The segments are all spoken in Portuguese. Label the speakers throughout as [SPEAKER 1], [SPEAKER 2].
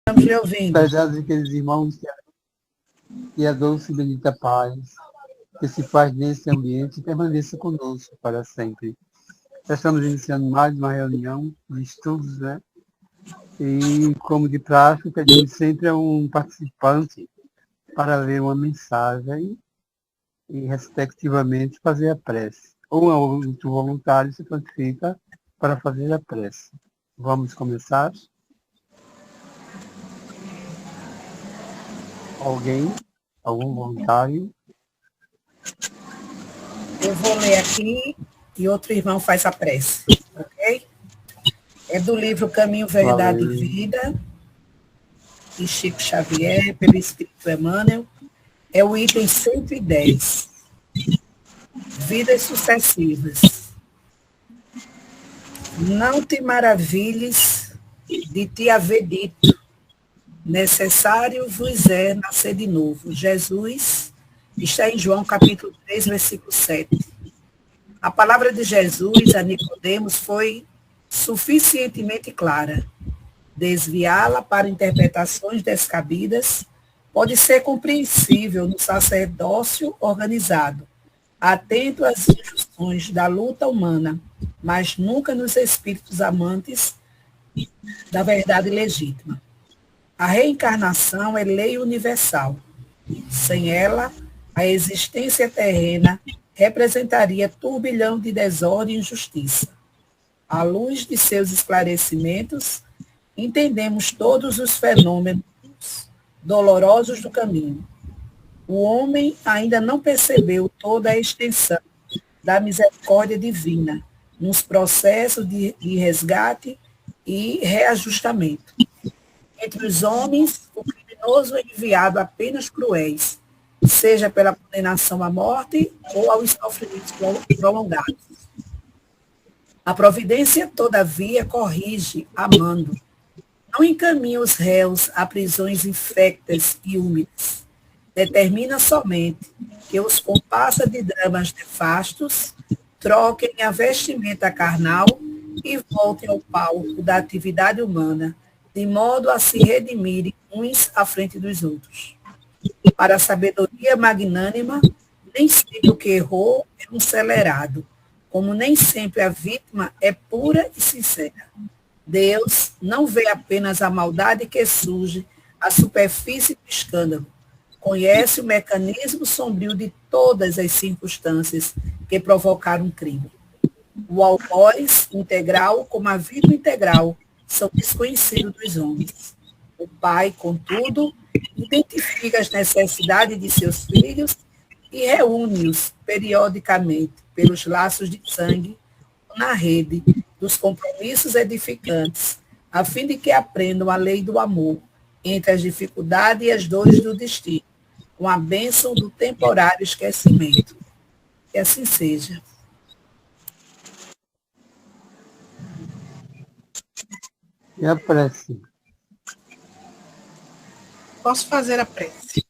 [SPEAKER 1] Estamos lhe ouvindo.
[SPEAKER 2] Pesados aqueles irmãos que a doce e bendita paz que se faz nesse ambiente permaneça conosco para sempre. Já estamos iniciando mais uma reunião de estudos, né? E, como de praxe, pedimos sempre a um participante para ler uma mensagem e, respectivamente, fazer a prece. Um outro voluntário se prontifica para fazer a prece. Vamos começar? Alguém? Algum voluntário?
[SPEAKER 1] Eu vou ler aqui e outro irmão faz a prece, ok? É do livro Caminho, Verdade e Vida, de Chico Xavier, pelo Espírito Emmanuel. É o item 110. Vidas sucessivas. Não te maravilhes de te haver dito, necessário vos é nascer de novo. Jesus está em João capítulo 3, versículo 7. A palavra de Jesus a Nicodemos foi suficientemente clara. Desviá-la para interpretações descabidas pode ser compreensível no sacerdócio organizado, atento às injunções da luta humana, mas nunca nos espíritos amantes da verdade legítima. A reencarnação é lei universal. Sem ela, a existência terrena representaria turbilhão de desordem e injustiça. À luz de seus esclarecimentos, entendemos todos os fenômenos dolorosos do caminho. O homem ainda não percebeu toda a extensão da misericórdia divina nos processos de resgate e reajustamento. Entre os homens, o criminoso é enviado apenas cruéis, seja pela condenação à morte ou aos sofrimentos prolongados. A providência, todavia, corrige, amando. Não encaminha os réus a prisões infectas e úmidas. Determina somente que os compassa de dramas nefastos troquem a vestimenta carnal e voltem ao palco da atividade humana, de modo a se redimirem uns à frente dos outros. Para a sabedoria magnânima, nem sempre o que errou é um celerado, como nem sempre a vítima é pura e sincera. Deus não vê apenas a maldade que surge à superfície do escândalo, conhece o mecanismo sombrio de todas as circunstâncias que provocaram um crime. O algoz integral, como a vida integral, são desconhecidos dos homens. O pai, contudo, identifica as necessidades de seus filhos e reúne-os periodicamente pelos laços de sangue na rede dos compromissos edificantes, a fim de que aprendam a lei do amor entre as dificuldades e as dores do destino, com a bênção do temporário esquecimento. Que assim seja.
[SPEAKER 2] E a prece?
[SPEAKER 3] Posso fazer a prece.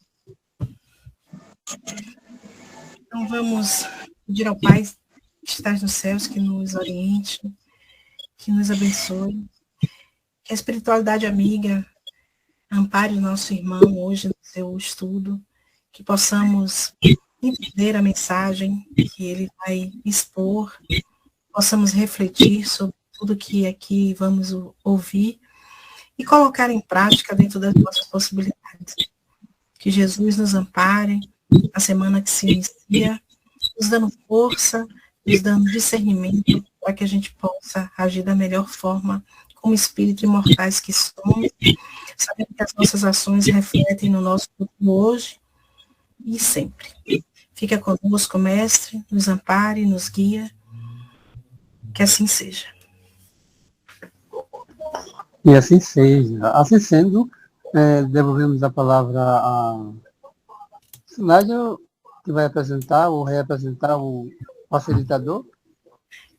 [SPEAKER 3] Então vamos pedir ao Pai que está nos céus, que nos oriente, que nos abençoe, que a espiritualidade amiga ampare o nosso irmão hoje no seu estudo, que possamos entender a mensagem que ele vai expor, possamos refletir sobre tudo que aqui vamos ouvir e colocar em prática dentro das nossas possibilidades. Que Jesus nos ampare na semana que se inicia, nos dando força, nos dando discernimento para que a gente possa agir da melhor forma como espíritos imortais que somos, sabendo que as nossas ações refletem no nosso futuro hoje e sempre. Fica conosco, mestre, nos ampare, nos guia, que assim seja.
[SPEAKER 2] E assim seja. Assim sendo, devolvemos a palavra a Silágio, que vai apresentar ou reapresentar o facilitador.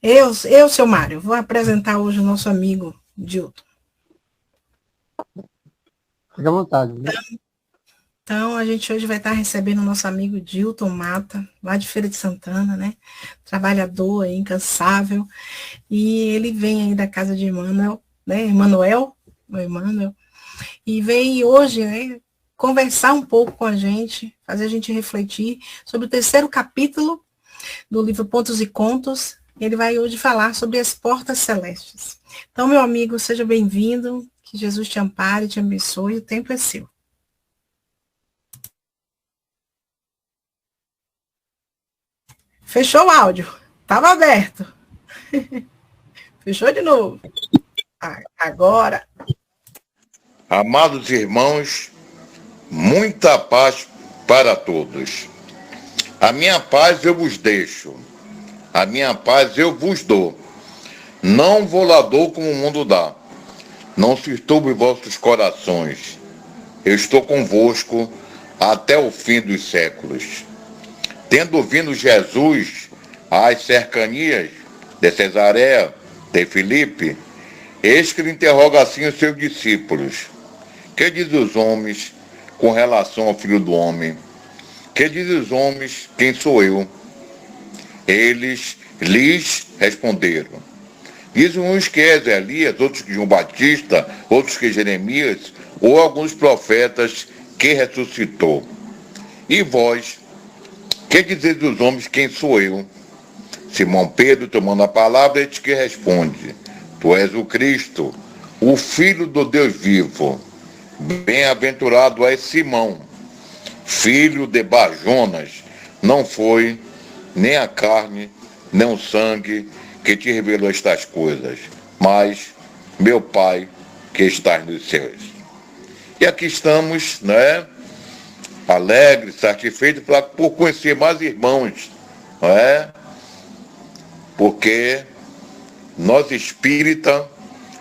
[SPEAKER 3] Eu, seu Mário, vou apresentar hoje o nosso amigo Dilton.
[SPEAKER 2] Fique à vontade. Né?
[SPEAKER 3] Então, a gente hoje vai estar recebendo o nosso amigo Dilton Mata, lá de Feira de Santana, né? Trabalhador, incansável. E ele vem aí da casa de Emmanuel, né? Emmanuel, e veio hoje, né, conversar um pouco com a gente, fazer a gente refletir sobre o terceiro capítulo do livro Pontos e Contos. Ele vai hoje falar sobre as portas celestes. Então, meu amigo, seja bem-vindo, que Jesus te ampare, te abençoe, o tempo é seu. Fechou o áudio, estava aberto. Fechou de novo. Agora.
[SPEAKER 4] Amados irmãos, muita paz para todos. A minha paz eu vos deixo, a minha paz eu vos dou. Não vou lá dou como o mundo dá. Não se turbe vossos corações. Eu estou convosco até o fim dos séculos. Tendo vindo Jesus às cercanias de Cesareia, de Filipe, eis que ele interroga assim os seus discípulos. Que diz os homens com relação ao Filho do Homem? Que diz os homens, quem sou eu? Eles lhes responderam. Dizem uns que és Elias, outros que João Batista, outros que Jeremias, ou alguns profetas que ressuscitou. E vós, que dizeis dos homens, quem sou eu? Simão Pedro, tomando a palavra, eis que responde. Tu és o Cristo, o Filho do Deus vivo. Bem-aventurado és Simão, filho de Barjonas. Não foi nem a carne, nem o sangue que te revelou estas coisas, mas meu Pai que estás nos céus. E aqui estamos, né, alegres, satisfeitos por conhecer mais irmãos, não é? Porque nós espíritas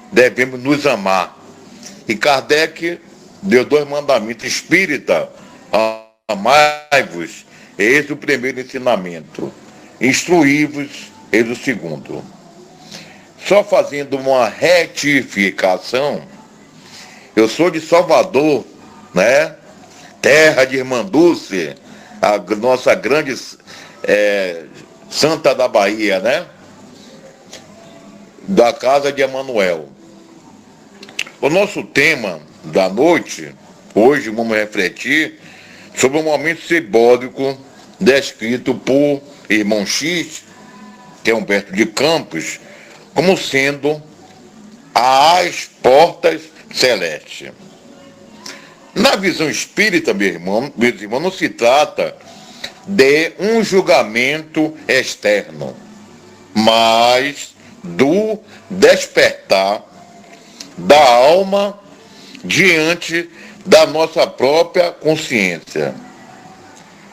[SPEAKER 4] devemos nos amar. E Kardec deu 2 mandamentos. Espírita, amai-vos, eis o primeiro ensinamento. Instruí-vos, eis o segundo. Só fazendo uma retificação, eu sou de Salvador, né? Terra de Irmã Dulce, a nossa grande Santa da Bahia, né? Da casa de Emanuel. O nosso tema da noite, hoje vamos refletir sobre um momento simbólico descrito por irmão X, que é Humberto de Campos, como sendo as portas celestes. Na visão espírita, meus irmãos, não se trata de um julgamento externo, mas do despertar da alma diante da nossa própria consciência.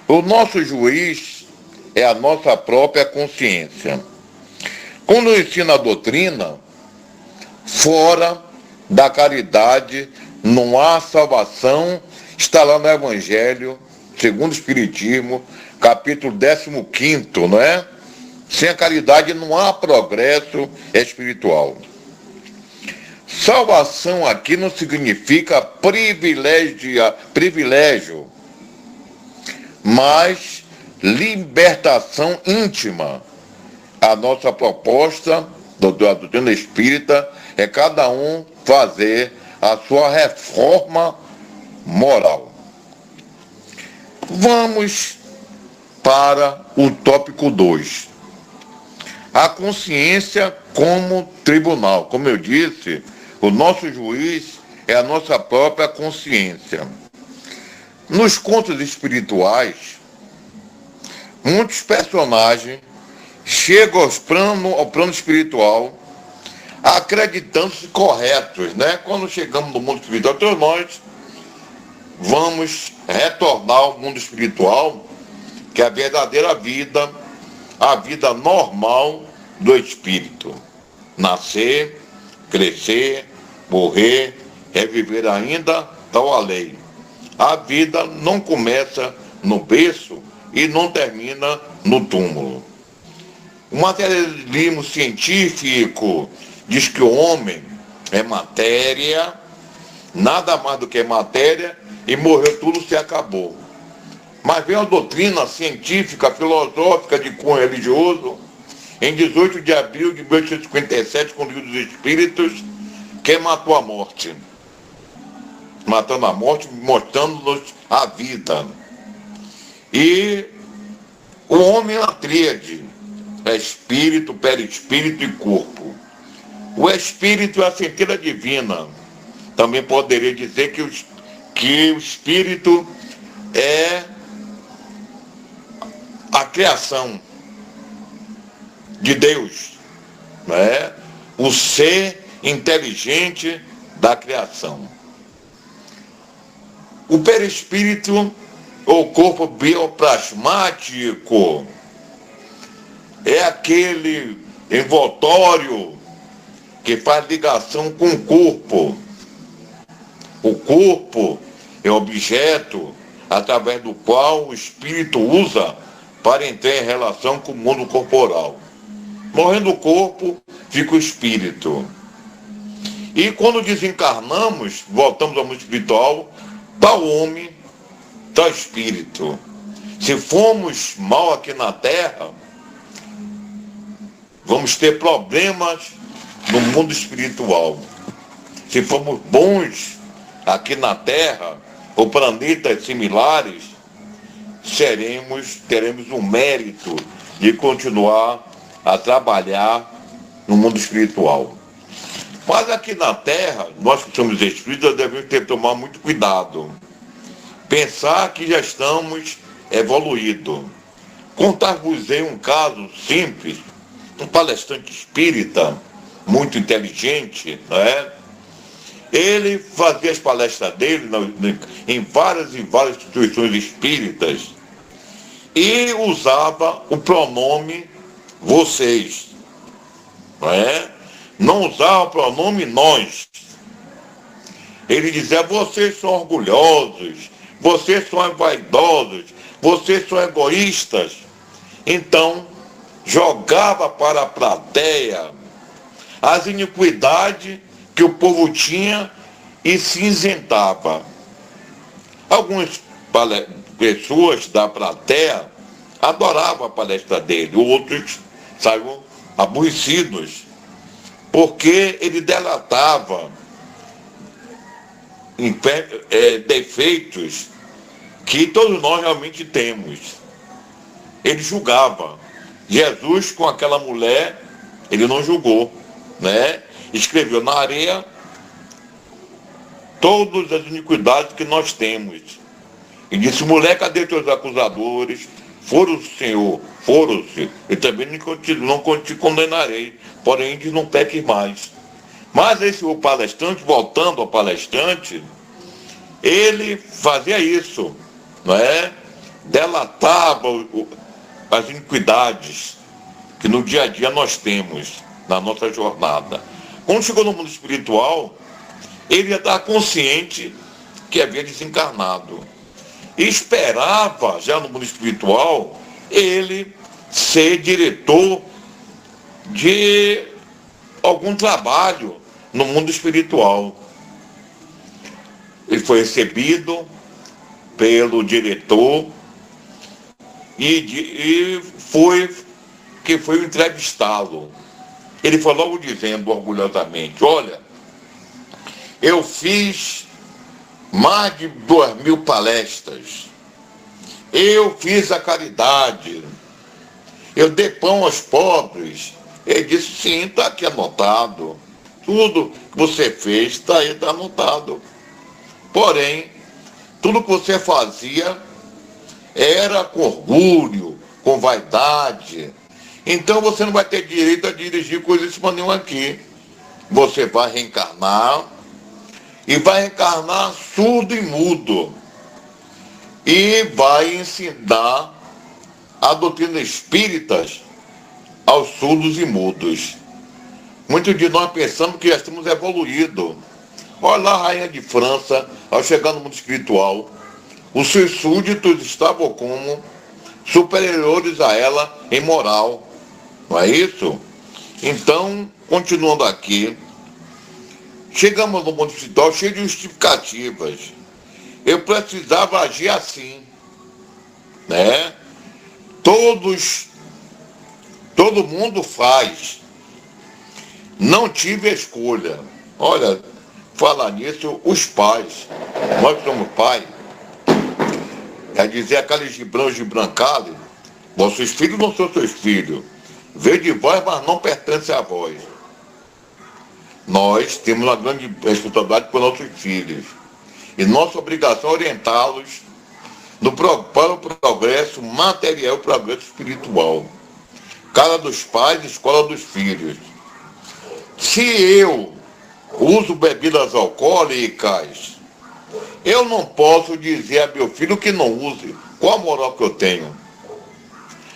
[SPEAKER 4] O nosso juiz é a nossa própria consciência. Quando ensina a doutrina, fora da caridade não há salvação, está lá no Evangelho, segundo o Espiritismo, capítulo 15º, não é? Sem a caridade não há progresso espiritual. Salvação aqui não significa privilégio, mas libertação íntima. A nossa proposta da doutrina espírita é cada um fazer a sua reforma moral. Vamos para o tópico 2. A consciência como tribunal. Como eu disse, o nosso juiz é a nossa própria consciência. Nos contos espirituais, muitos personagens chegam ao plano espiritual acreditando-se corretos, né? Quando chegamos no mundo espiritual, todos nós vamos retornar ao mundo espiritual, que é a verdadeira vida, a vida normal do espírito. Nascer, crescer, morrer, reviver ainda, tal a lei. A vida não começa no berço e não termina no túmulo. O materialismo científico diz que o homem é matéria, nada mais do que matéria, e morreu tudo, se acabou. Mas vem a doutrina científica, filosófica de cunho religioso, em 18 de abril de 1857, com o Livro dos Espíritos, quem matou a morte? matando a morte, mostrando-nos a vida. E o homem é uma tríade, é espírito, perispírito e corpo. O espírito é a centelha divina. Também poderia dizer que o espírito é a criação de Deus, né? O ser inteligente da criação. O perispírito, ou corpo bioplasmático, é aquele envoltório que faz ligação com o corpo. O corpo é o objeto através do qual o espírito usa para entrar em relação com o mundo corporal. Morrendo o corpo, fica o espírito. E quando desencarnamos, voltamos ao mundo espiritual, tal homem, tal espírito. Se formos mal aqui na Terra, vamos ter problemas no mundo espiritual. Se formos bons aqui na Terra, ou planetas similares, teremos o mérito de continuar a trabalhar no mundo espiritual. Mas aqui na Terra, nós que somos espíritas devemos tomar muito cuidado. Pensar que já estamos evoluídos. Contar-vos um caso simples, um palestrante espírita, muito inteligente, né? Ele fazia as palestras dele em várias e várias instituições espíritas e usava o pronome vocês, não é? Não usava o pronome nós. Ele dizia, vocês são orgulhosos, vocês são vaidosos, vocês são egoístas. Então, jogava para a plateia as iniquidades que o povo tinha e se isentava. Algumas pessoas da plateia adoravam a palestra dele, outros saíam aborrecidos, porque ele delatava defeitos que todos nós realmente temos. Ele julgava. Jesus, com aquela mulher, ele não julgou, né? Escreveu na areia todas as iniquidades que nós temos. E disse, mulher, cadê teus acusadores? Foram-se, Senhor, foram-se. Eu também não te condenarei, porém diz, não peques mais. Mas esse o palestrante, voltando ao palestrante, ele fazia isso, não é? Delatava as iniquidades que no dia a dia nós temos na nossa jornada. Quando chegou no mundo espiritual, ele já estava consciente que havia desencarnado. E esperava, já no mundo espiritual, ele ser diretor de algum trabalho no mundo espiritual. Ele foi recebido pelo diretor e foi entrevistá-lo. Ele foi logo dizendo orgulhosamente, olha, eu fiz mais de 2.000 palestras, eu fiz a caridade, eu dei pão aos pobres. Ele disse, sim, está aqui anotado, tudo que você fez está aí, está anotado. Porém, tudo que você fazia era com orgulho, com vaidade. Então você não vai ter direito a dirigir coisíssima nenhuma aqui. Você vai reencarnar, e vai reencarnar surdo e mudo. E vai ensinar a doutrina espírita aos surdos e mudos. Muitos de nós pensamos que já estamos evoluídos. Olha lá a rainha de França, ao chegar no mundo espiritual, os seus súditos estavam como superiores a ela em moral. Não é isso? Então, continuando aqui, chegamos no mundo espiritual cheio de justificativas. Eu precisava agir assim, né? Todo mundo faz. Não tive escolha. Olha, falar nisso, os pais. Nós que somos pais. É dizer aquele gibrancale, vossos filhos não são seus filhos. Veio de vós, mas não pertence a vós. Nós temos uma grande responsabilidade com nossos filhos. E nossa obrigação é orientá-los para o progresso material e o progresso espiritual. Casa dos pais, escola dos filhos. Se eu uso bebidas alcoólicas, eu não posso dizer a meu filho que não use. Qual a moral que eu tenho?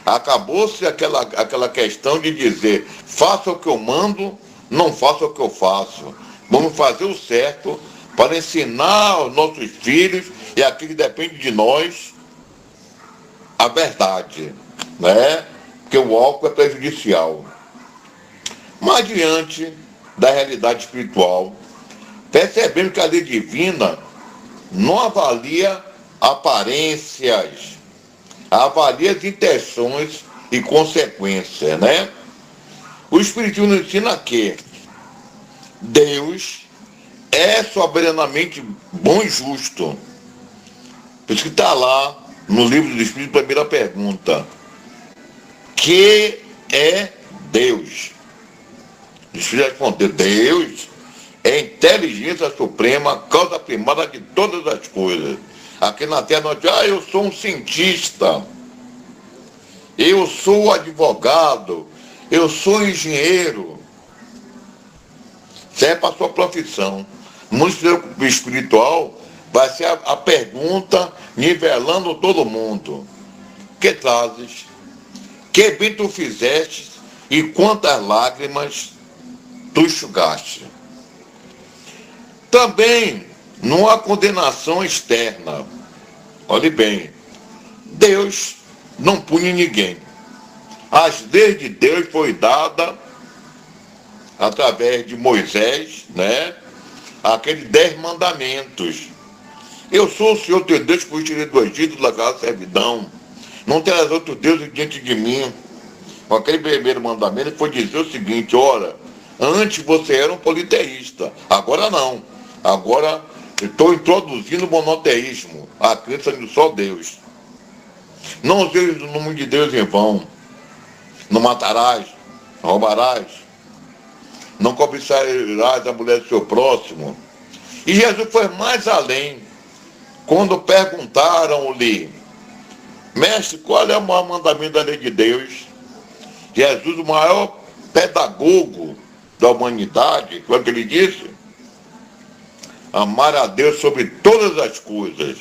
[SPEAKER 4] Acabou-se aquela questão de dizer, faça o que eu mando, não faça o que eu faço. Vamos fazer o certo para ensinar aos nossos filhos e aquilo que depende de nós a verdade, né? Porque o álcool é prejudicial. Mas diante da realidade espiritual, percebendo que a lei divina não avalia aparências, avalia as intenções e consequências, né? O Espiritismo nos ensina que Deus é soberanamente bom e justo. Por isso que está lá no livro do Espírito, primeira pergunta. Que é Deus? O Espírito respondeu, Deus é a inteligência suprema, causa primária de todas as coisas. Aqui na Terra nós dizemos, eu sou um cientista, eu sou advogado, eu sou engenheiro. Isso é para a sua profissão. No mundo espiritual vai ser a pergunta nivelando todo mundo. Que trazes? Que bem tu fizeste e quantas lágrimas tu enxugaste? Também não há condenação externa. Olhe bem, Deus não pune ninguém. As leis de Deus foi dada através de Moisés, né? Aqueles 10 mandamentos. Eu sou o Senhor teu Deus que vos tirei do Egito da casa da servidão. Não terás outro Deus diante de mim. Com aquele primeiro mandamento foi dizer o seguinte, ora, antes você era um politeísta, agora não. Agora estou introduzindo o monoteísmo, a crença de só Deus. Não useis o nome de Deus em vão. Não matarás, não roubarás, não cobiçarás a mulher do seu próximo. E Jesus foi mais além. Quando perguntaram-lhe, mestre, qual é o maior mandamento da lei de Deus? Jesus, o maior pedagogo da humanidade, foi o que ele disse? Amar a Deus sobre todas as coisas.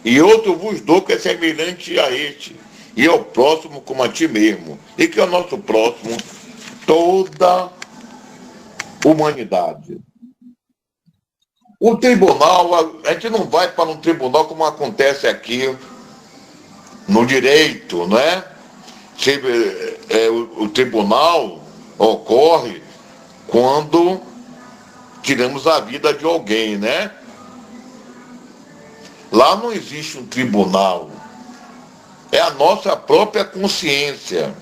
[SPEAKER 4] E outro vos dou que é semelhante a este. E ao próximo como a ti mesmo. E que é o nosso próximo? Toda humanidade. O tribunal, a gente não vai para um tribunal como acontece aqui no direito, não é? O tribunal ocorre quando tiramos a vida de alguém, né? Lá não existe um tribunal. É a nossa própria consciência.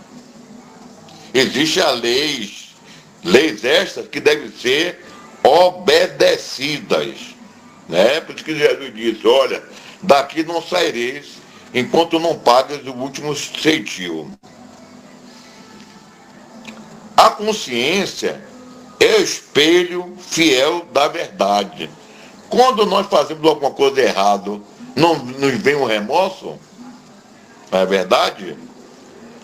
[SPEAKER 4] Existem as leis estas que devem ser obedecidas, né? Por isso que Jesus disse, olha, daqui não saireis enquanto não pagues o último centil. A consciência é o espelho fiel da verdade. Quando nós fazemos alguma coisa errada, não nos vem um remorso? Não é verdade?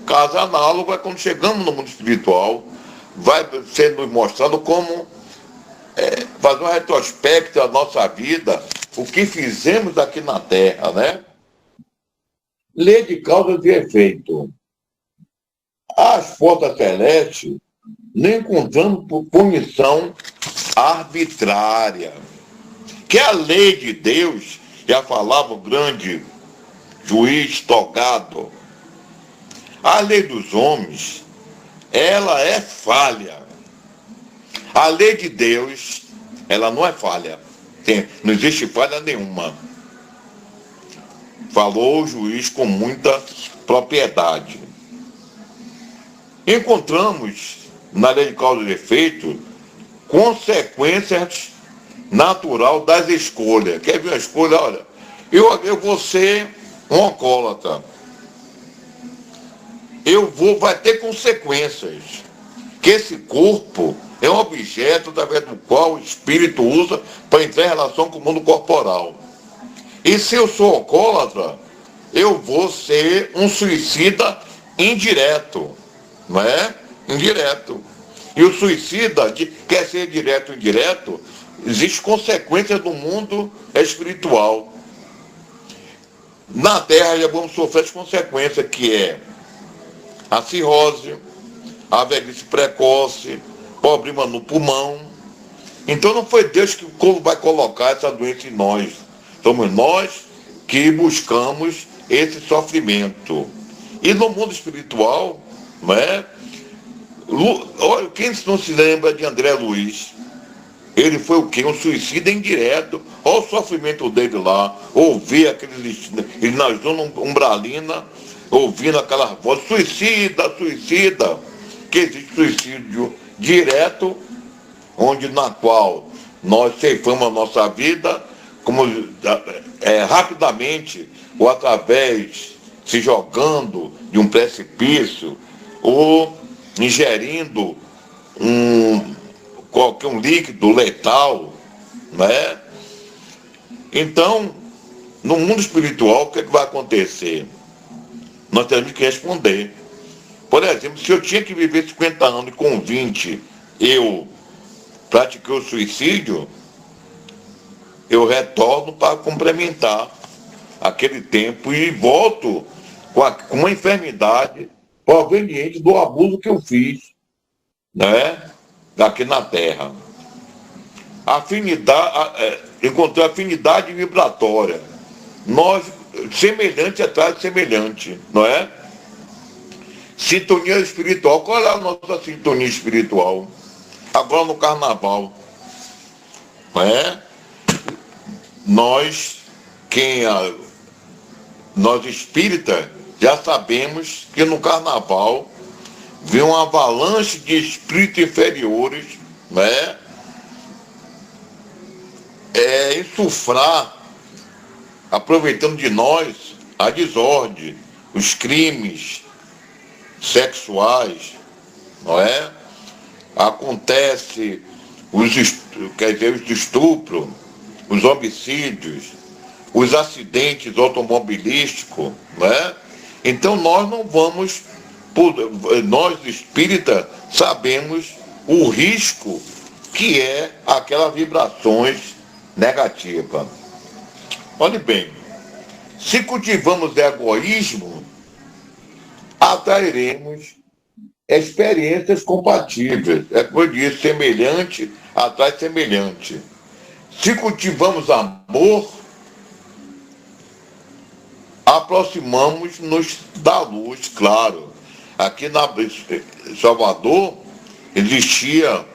[SPEAKER 4] Caso análogo é quando chegamos no mundo espiritual, vai sendo mostrado como fazer um retrospecto da nossa vida, o que fizemos aqui na Terra, né? Lei de causa e efeito. As forças celestes não encontramos por punição arbitrária. Que a lei de Deus, já falava o grande juiz togado, a lei dos homens, ela é falha. A lei de Deus, ela não é falha. Não existe falha nenhuma. Falou o juiz com muita propriedade. Encontramos na lei de causa e efeito consequências natural das escolhas. Quer ver uma escolha? Olha, eu vou ser um alcoólatra. Vai ter consequências. Que esse corpo é um objeto através do qual o espírito usa para entrar em relação com o mundo corporal. E se eu sou alcoólatra, eu vou ser um suicida indireto, não é? Indireto. E o suicida, quer ser direto ou indireto, existe consequência do mundo espiritual. Na Terra já vamos sofrer as consequências, que é a cirrose, a velhice precoce, problema no pulmão. Então não foi Deus que vai colocar essa doença em nós. Somos nós que buscamos esse sofrimento. E no mundo espiritual, não é? Olha, quem não se lembra de André Luiz? Ele foi o quê? Um suicida indireto. Olha o sofrimento dele lá. Ouvir aqueles... Ele na zona umbralina, ouvindo aquelas vozes, suicida, suicida. Que existe suicídio direto, na qual nós ceifamos a nossa vida, como rapidamente, ou através, se jogando de um precipício, ou ingerindo qualquer líquido letal, né? Então, no mundo espiritual, o que vai acontecer? Nós temos que responder. Por exemplo, se eu tinha que viver 50 anos e com 20 eu pratiquei o suicídio, eu retorno para complementar aquele tempo e volto com uma enfermidade proveniente do abuso que eu fiz, né, aqui na Terra. Encontrei afinidade vibratória. Nós, semelhante atrás de semelhante, não é? Sintonia espiritual. Qual é a nossa sintonia espiritual? Agora no carnaval. Não é? Nós espíritas, já sabemos que no carnaval vem uma avalanche de espíritos inferiores, né? Insuflar, aproveitando de nós, a desordem, os crimes sexuais, não é? Acontece os estupros, os homicídios, os acidentes automobilísticos, né? Então nós não vamos, nós espíritas sabemos o risco que é aquelas vibrações negativas. Olhe bem, se cultivamos egoísmo, atrairemos experiências compatíveis. É como eu disse, semelhante atrai semelhante. Se cultivamos amor, aproximamos-nos da luz, claro. Aqui em Salvador existia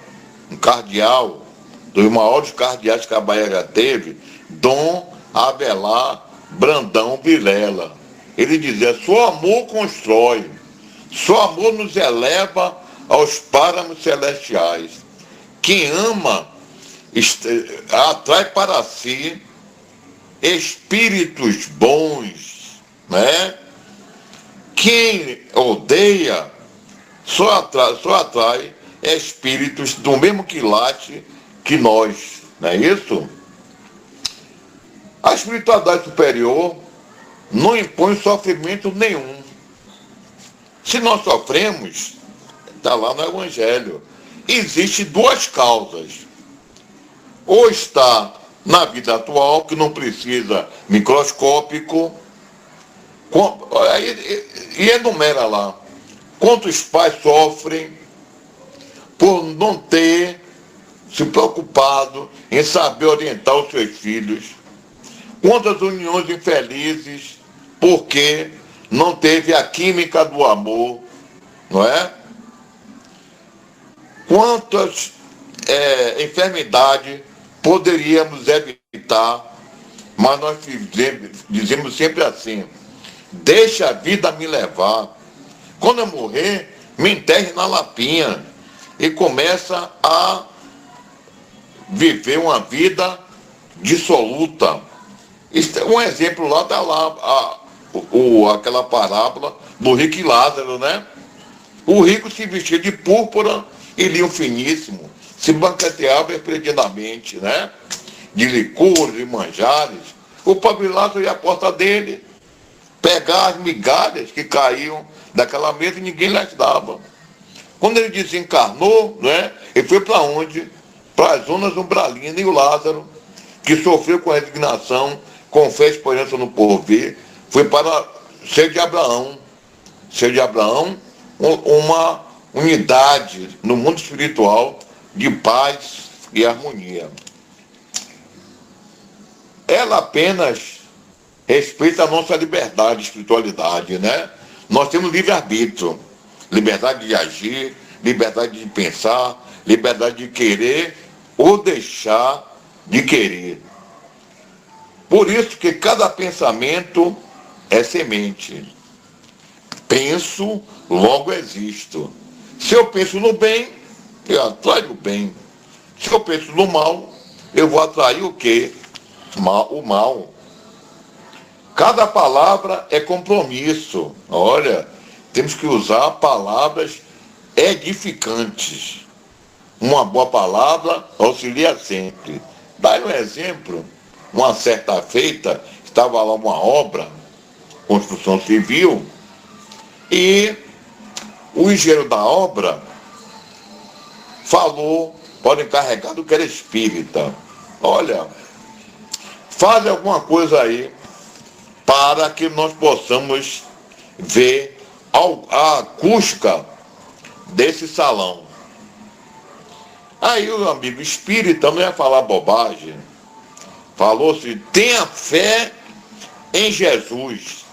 [SPEAKER 4] um cardeal, dos maiores cardeais que a Bahia já teve, Dom Abelar Brandão Vilela. Ele dizia: só amor constrói, só amor nos eleva aos páramos celestiais. Quem ama atrai para si espíritos bons, né? Quem odeia só atrai espíritos do mesmo quilate que nós, não é isso? A espiritualidade superior não impõe sofrimento nenhum. Se nós sofremos, está lá no Evangelho, existem duas causas. Ou está na vida atual, que não precisa microscópico, e enumera lá quantos pais sofrem por não ter se preocupado em saber orientar os seus filhos, quantas uniões infelizes porque não teve a química do amor, não é? Quantas enfermidades poderíamos evitar, mas nós dizemos sempre assim: deixa a vida me levar. Quando eu morrer, me enterre na lapinha. E começa a viver uma vida dissoluta. Isso é um exemplo lá, está lá aquela parábola do rico e Lázaro, né? O rico se vestia de púrpura e linho finíssimo, se banqueteava esplendidamente, né? De licores e manjares. O pobre Lázaro ia à porta dele, pegar as migalhas que caíam daquela mesa e ninguém lhes dava. Quando ele desencarnou, né, ele foi para onde? Para as zonas umbralinas. E o Lázaro, que sofreu com resignação, com fé e esperança no porvir, foi para ser de Abraão. Ser de Abraão, uma unidade no mundo espiritual de paz e harmonia. Ela apenas respeita a nossa liberdade, espiritualidade, né? Nós temos livre-arbítrio, liberdade de agir, liberdade de pensar, liberdade de querer ou deixar de querer. Por isso que cada pensamento é semente. Penso, logo existo. Se eu penso no bem, eu atraio o bem. Se eu penso no mal, eu vou atrair o quê? O mal. Cada palavra é compromisso. Olha, temos que usar palavras edificantes. Uma boa palavra auxilia sempre. Dá um exemplo. Uma certa feita, estava lá uma obra, construção civil, e o engenheiro da obra falou para o encarregado que era espírita: olha, faz alguma coisa aí para que nós possamos ver a acústica desse salão. Aí o amigo espírita não ia falar bobagem. Falou-se: tenha fé em Jesus.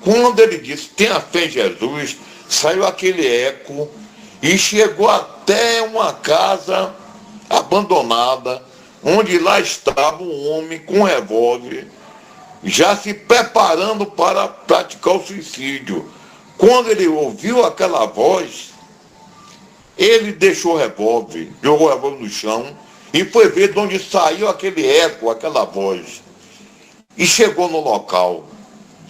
[SPEAKER 4] Quando ele disse tenha fé em Jesus, saiu aquele eco e chegou até uma casa abandonada, onde lá estava um homem com um revólver, já se preparando para praticar o suicídio. Quando ele ouviu aquela voz, ele deixou o revólver, jogou o revólver no chão e foi ver de onde saiu aquele eco, aquela voz. E chegou no local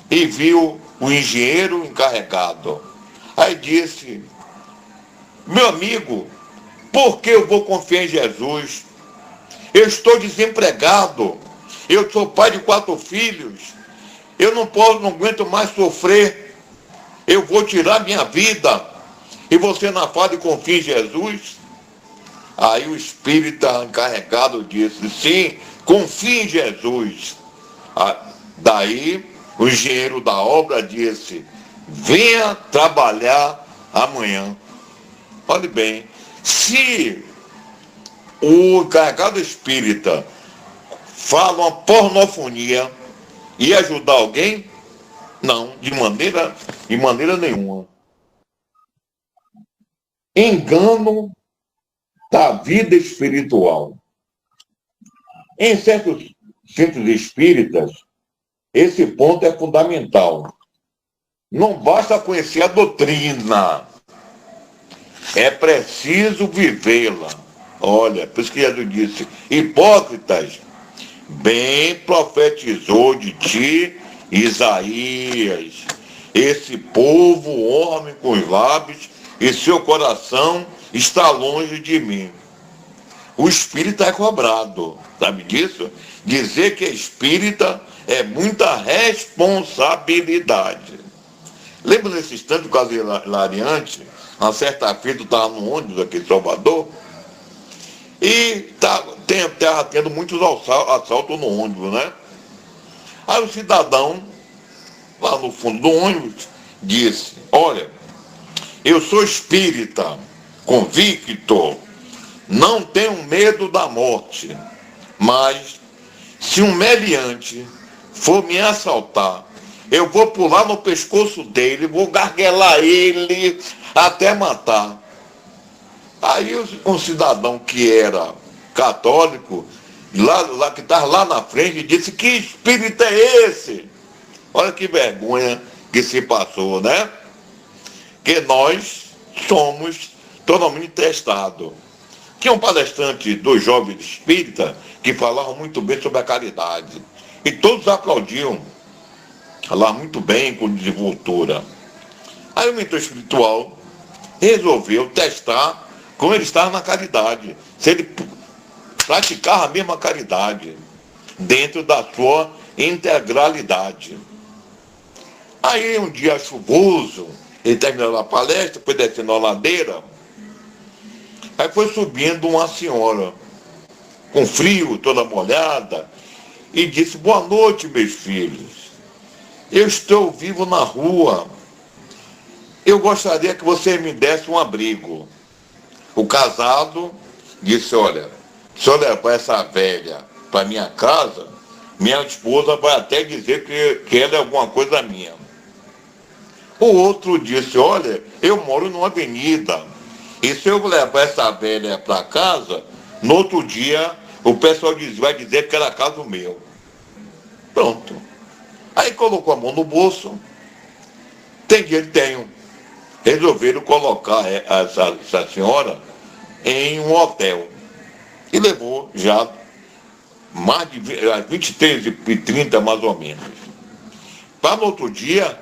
[SPEAKER 4] e viu o engenheiro encarregado. Aí disse: meu amigo, por que eu vou confiar em Jesus? Eu estou desempregado, eu sou pai de 4 filhos, eu não aguento mais sofrer, eu vou tirar minha vida, e você não fala e confia em Jesus? Aí o espírita encarregado disse: sim, confia em Jesus. Daí o engenheiro da obra disse: venha trabalhar amanhã. Olhe bem, se o encarregado espírita fala uma pornofonia e ajudar alguém, não, de maneira nenhuma. Engano da vida espiritual. Em certos centros espíritas, esse ponto é fundamental. Não basta conhecer a doutrina, é preciso vivê-la. Olha, por isso que Jesus disse: hipócritas, bem profetizou de ti Isaías, esse povo honra-me com os lábios e seu coração está longe de mim. O espírita é cobrado, sabe disso? Dizer que é espírita é muita responsabilidade. Lembra desse instante do caso hilariante? Uma certa feita eu estava no ônibus aqui em Salvador e estava tendo muitos assaltos no ônibus, né? Aí o cidadão, lá no fundo do ônibus, disse: olha, eu sou espírita, convicto, não tenho medo da morte, mas se um meliante for me assaltar, eu vou pular no pescoço dele, vou garguelar ele até matar. Aí um cidadão que era católico, lá que estava lá na frente, disse: que espírito é esse? Olha que vergonha que se passou, né? Que nós somos totalmente testados. Tinha um palestrante dos jovens espíritas que falavam muito bem sobre a caridade. E todos aplaudiam. Falavam muito bem, com desenvoltura. Aí o mentor espiritual resolveu testar como ele estava na caridade. Se ele praticava a mesma caridade dentro da sua integralidade. Aí um dia chuvoso, ele terminou a palestra, foi descendo a ladeira, aí foi subindo uma senhora, com frio, toda molhada, e disse: boa noite, meus filhos. Eu estou vivo na rua. Eu gostaria que você me desse um abrigo. O casado disse: olha, se eu levar essa velha para minha casa, minha esposa vai até dizer que ela é alguma coisa minha. O outro disse: olha, eu moro numa avenida, e se eu levar essa velha para casa, no outro dia o pessoal vai dizer que era casa meu. Pronto. Aí colocou a mão no bolso. Tem dinheiro? Tenho. Resolveram colocar essa senhora em um hotel. E levou já mais de 23h30, mais ou menos. Para no outro dia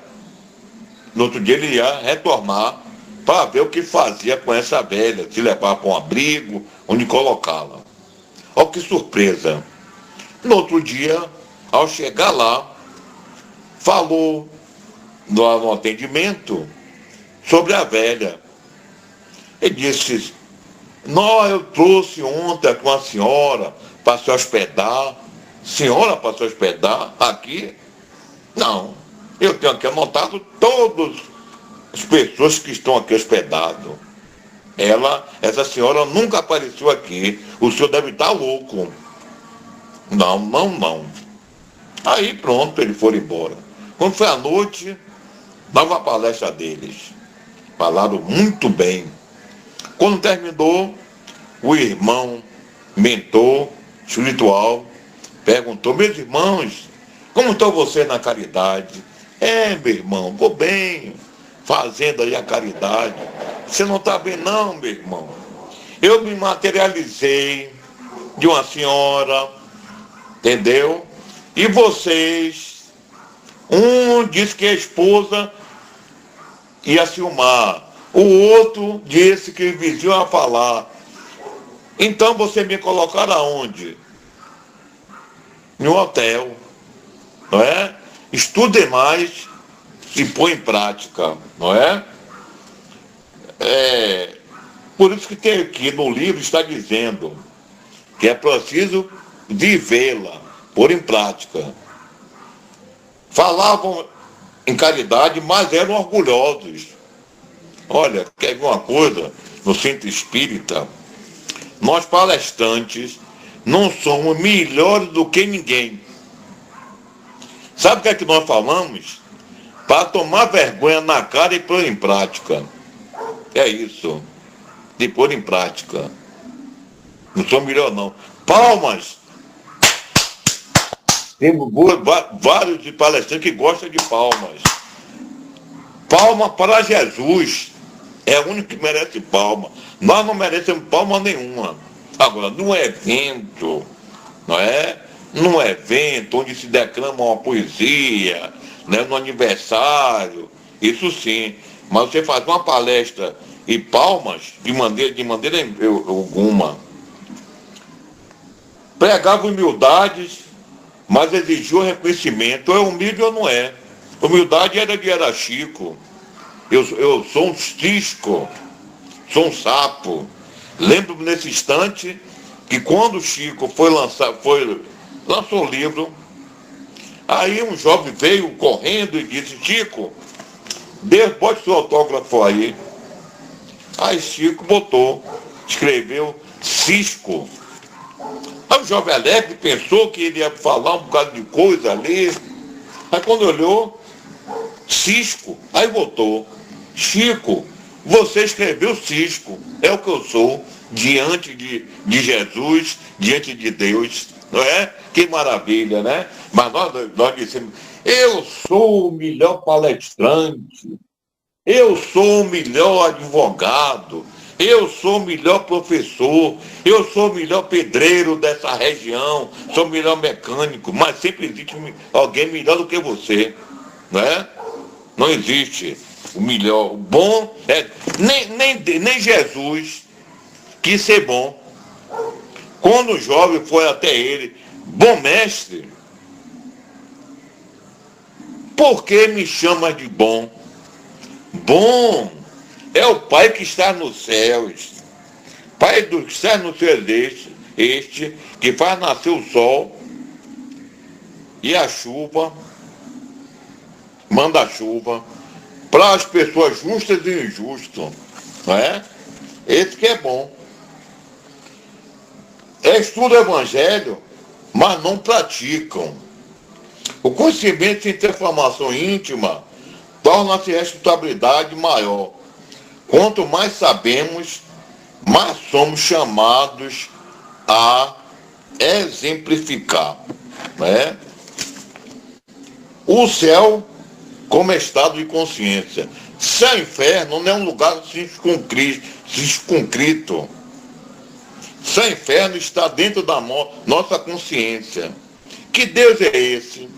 [SPEAKER 4] ele ia retornar para ver o que fazia com essa velha, se levar para um abrigo, onde colocá-la. Olha que surpresa. No outro dia, ao chegar lá, falou no atendimento sobre a velha. Ele disse: não, eu trouxe ontem com a senhora para se hospedar. Senhora para se hospedar aqui? Não. Eu tenho aqui anotado todas as pessoas que estão aqui hospedadas. Essa senhora nunca apareceu aqui. O senhor deve estar louco. Não. Aí pronto, eles foram embora. Quando foi à noite, dava a palestra deles. Falaram muito bem. Quando terminou, o irmão, mentor espiritual, perguntou: meus irmãos, como estão vocês na caridade? Meu irmão, vou bem, fazendo aí a caridade. Você não está bem não, meu irmão. Eu me materializei de uma senhora, entendeu? E vocês, um disse que a esposa ia ciumar, o outro disse que o vizinho ia falar. Então você me colocaram aonde? Em um hotel, não é? Estude mais e põe em prática, não é? Por isso que tem aqui no livro, está dizendo que é preciso vivê-la, pôr em prática. Falavam em caridade, mas eram orgulhosos. Olha, quer ver uma coisa? No centro espírita, nós palestrantes não somos melhores do que ninguém. Sabe o que é que nós falamos? Para tomar vergonha na cara e pôr em prática. É isso. De pôr em prática. Não sou melhor não. Palmas! Temos vários palestrantes que gostam de palmas. Palma para Jesus. É o único que merece palma. Nós não merecemos palma nenhuma. Agora, num evento, não é? Num evento onde se declama uma poesia, né? No aniversário, isso sim. Mas você faz uma palestra e palmas, de maneira alguma. Pregava humildades, mas exigiu reconhecimento. É humilde ou não é? Humildade era Chico. Eu sou um cisco, sou um sapo. Lembro-me nesse instante que quando o Chico lançou o livro, aí um jovem veio correndo e disse: Chico, bote seu autógrafo aí. Aí Chico escreveu Cisco. Aí o jovem alegre pensou que ele ia falar um bocado de coisa ali. Aí quando olhou, Cisco, aí botou: Chico, você escreveu Cisco, é o que eu sou, diante de Jesus, diante de Deus, não é? Que maravilha, né? Mas nós dissemos: eu sou o melhor palestrante, eu sou o melhor advogado, Eu sou o melhor professor, eu sou o melhor pedreiro dessa região, sou o melhor mecânico, mas sempre existe alguém melhor do que você, né? Não existe o melhor. O bom é. Nem Jesus quis ser bom. Quando o jovem foi até ele, bom mestre, por que me chamas de bom? Bom é o Pai que está nos céus. Pai do que está nos céus este que faz nascer o sol e a chuva, manda a chuva para as pessoas justas e injustas, não é? Esse que é bom. Estudam o evangelho, mas não praticam. O conhecimento sem ter formação íntima torna-se responsabilidade maior. Quanto mais sabemos, mais somos chamados a exemplificar, né? O céu como estado de consciência. Céu e inferno não é um lugar circunscrito. Céu e inferno está dentro da nossa consciência. Que Deus é esse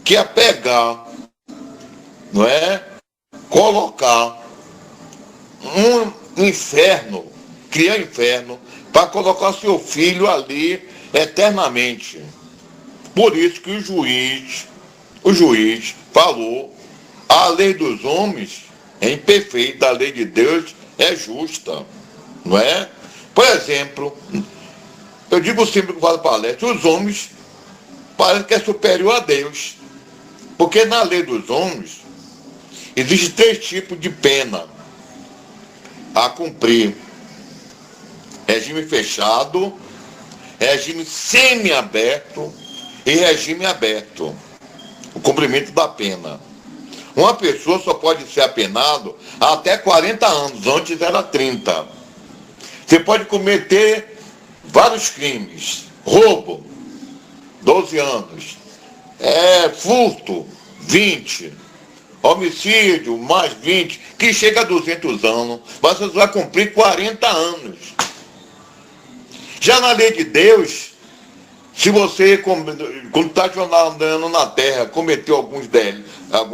[SPEAKER 4] que a pegar, não é? Colocar um inferno, criar inferno, para colocar seu filho ali eternamente. Por isso que o juiz falou, a lei dos homens é imperfeita, a lei de Deus é justa, não é? Por exemplo, eu digo sempre que falo palestra, os homens parecem que é superior a Deus. Porque na lei dos homens, existem 3 tipos de pena a cumprir. Regime fechado, regime semiaberto e regime aberto. O cumprimento da pena. Uma pessoa só pode ser apenado até 40 anos, antes era 30. Você pode cometer vários crimes. Roubo, 12 anos. Furto, 20. Homicídio, mais 20, que chega a 200 anos. Mas você vai cumprir 40 anos. Já na lei de Deus, se você, quando está andando na terra, cometeu algum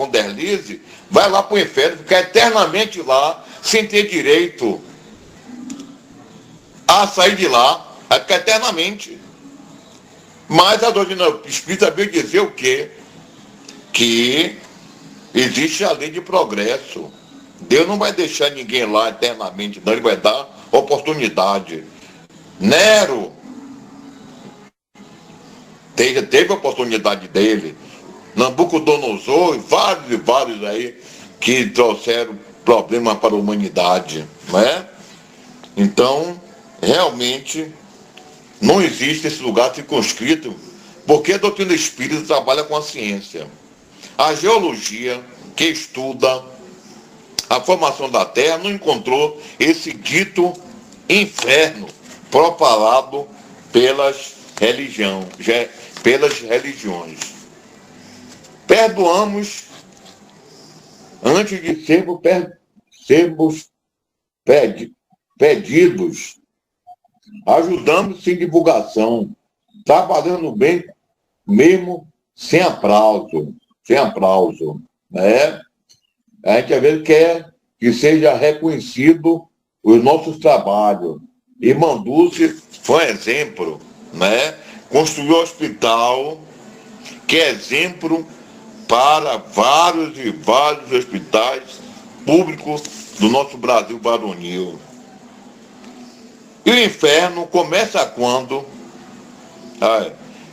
[SPEAKER 4] deslize, vai lá para o inferno, ficar eternamente lá, sem ter direito a sair de lá, vai ficar eternamente. Mas a doutrina espírita veio dizer o quê? Que existe a lei de progresso. Deus não vai deixar ninguém lá eternamente, não, ele vai dar oportunidade. Nero teve a oportunidade dele. Nabucodonosor e vários aí que trouxeram problemas para a humanidade, não é? Então, realmente, não existe esse lugar circunscrito, porque a doutrina espírita trabalha com a ciência. A geologia, que estuda a formação da Terra, não encontrou esse dito inferno propalado pelas religiões. Perdoamos antes de sermos pedidos. Ajudamos sem divulgação, trabalhando bem mesmo sem aplauso, né? A gente às vezes quer que seja reconhecido os nossos trabalhos. Irmã Dulce foi um exemplo, né? Construiu um hospital que é exemplo para vários e vários hospitais públicos do nosso Brasil varonil. E o inferno começa quando?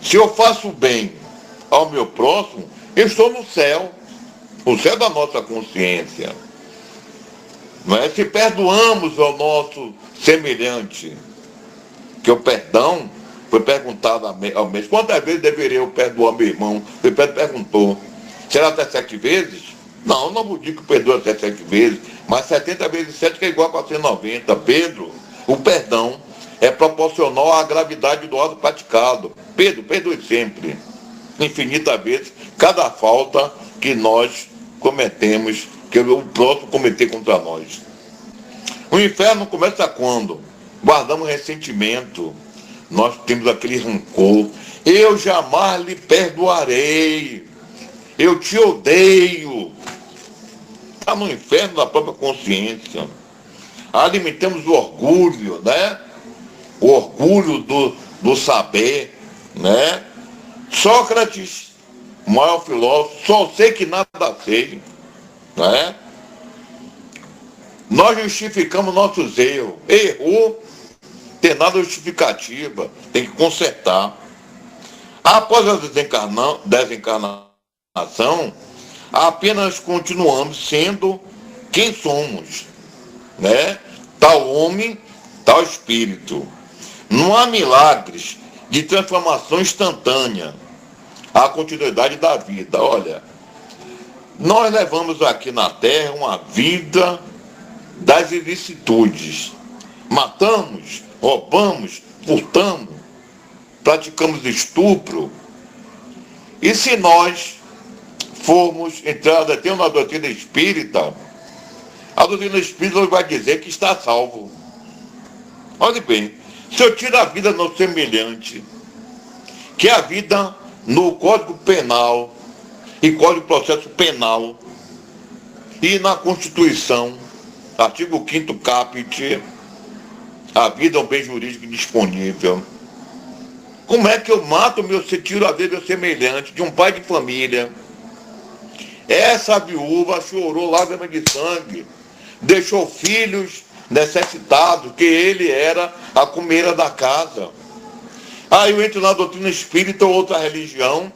[SPEAKER 4] Se eu faço bem ao meu próximo, eu estou no céu. O céu da nossa consciência. Não é? Se perdoamos ao nosso semelhante, que o perdão foi perguntado ao mês. Quantas vezes deveria eu perdoar meu irmão? O Pedro perguntou. Será até 7 vezes? Não, eu não vou dizer que perdoa até 7 vezes, mas 70 vezes 7 que é igual a 490. Pedro, o perdão é proporcional à gravidade do ato praticado. Pedro, perdoe sempre, infinitas vezes, cada falta que nós cometemos, que o próximo cometer contra nós. O inferno começa quando? Guardamos ressentimento. Nós temos aquele rancor. Eu jamais lhe perdoarei. Eu te odeio. Está no inferno da própria consciência. Alimentamos o orgulho, né? O orgulho do saber, né? Sócrates, o maior filósofo, só sei que nada sei, né? Nós justificamos nossos erros. Errou, tem nada justificativa, tem que consertar. Após a desencarnação, apenas continuamos sendo quem somos, né? Tal homem, tal espírito. Não há milagres de transformação instantânea. Há continuidade da vida. Olha, nós levamos aqui na Terra uma vida das ilicitudes. Matamos, roubamos, furtamos, praticamos estupro. E se nós formos entrar na doutrina espírita, a doutrina espírita vai dizer que está salvo. Olhe bem, se eu tiro a vida no semelhante, que é a vida no Código Penal e Código de Processo Penal e na Constituição, artigo 5º caput, a vida é um bem jurídico disponível. Como é que eu mato tiro a vida do semelhante de um pai de família? Essa viúva chorou lágrimas de sangue, deixou filhos necessitados, que ele era a comeira da casa. Aí eu entro na doutrina espírita ou outra religião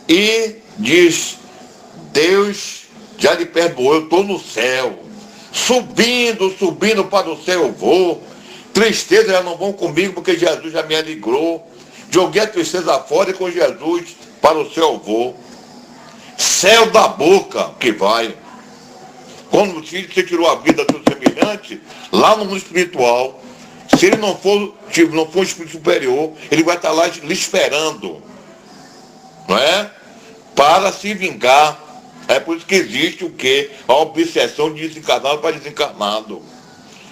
[SPEAKER 4] e diz, Deus já lhe perdoou, eu estou no céu. Subindo para o céu eu vou. Tristeza já não vão comigo, porque Jesus já me alegrou. Joguei a tristeza fora e com Jesus para o céu eu vou. Céu da boca que vai. Quando você tirou a vida do semelhante, lá no mundo espiritual, se ele não for um espírito superior, ele vai estar lá lhe esperando, não é? Para se vingar. É por isso que existe o quê? A obsessão de desencarnado para desencarnado.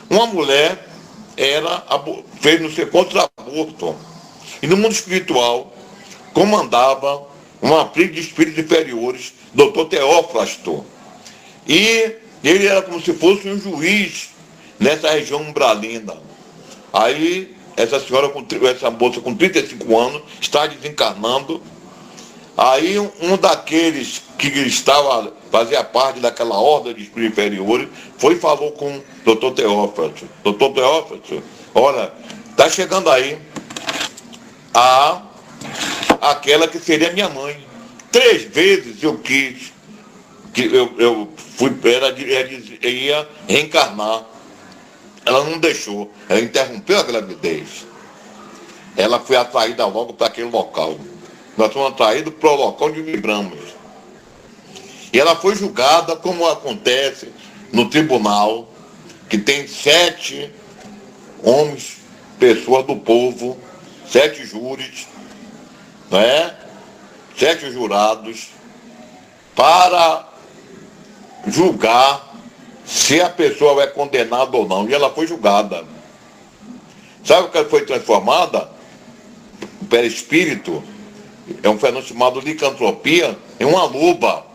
[SPEAKER 4] Uma mulher fez não sei quantos abortos. E no mundo espiritual, comandava uma briga de espíritos inferiores, Dr. Teófrasto. E ele era como se fosse um juiz nessa região umbralina. Aí, essa moça com 35 anos, está desencarnando. Aí, um daqueles que fazia parte daquela horda de espíritos inferiores, foi e falou com o Dr. Teófrasto. Dr. Teófrasto, olha, está chegando aí aquela que seria minha mãe. 3 vezes eu quis, ela ia reencarnar. Ela não deixou, ela interrompeu a gravidez. Ela foi atraída logo para aquele local. Nós fomos atraídos para o local onde vibramos. E ela foi julgada, como acontece no tribunal, que tem 7 homens, pessoas do povo, 7 júris, né? 7 jurados, para julgar se a pessoa é condenada ou não. E ela foi julgada. Sabe o que ela foi transformada? O perispírito é um fenômeno chamado licantropia, em uma loba.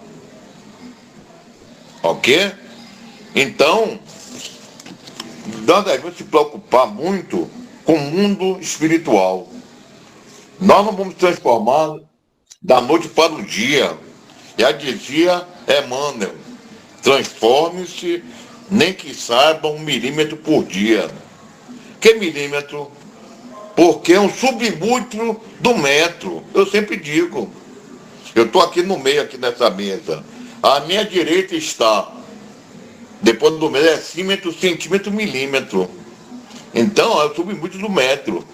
[SPEAKER 4] Ok? Então, nós devemos se preocupar muito com o mundo espiritual. Nós não vamos transformar da noite para o dia. Já dizia Emmanuel, transforme-se, nem que saiba 1 milímetro por dia. Que milímetro? Porque é um submúltiplo do metro. Eu sempre digo. Eu estou aqui no meio, aqui nessa mesa. À minha direita está, depois do metro, centímetro, milímetro. Então, é o submúltiplo do metro.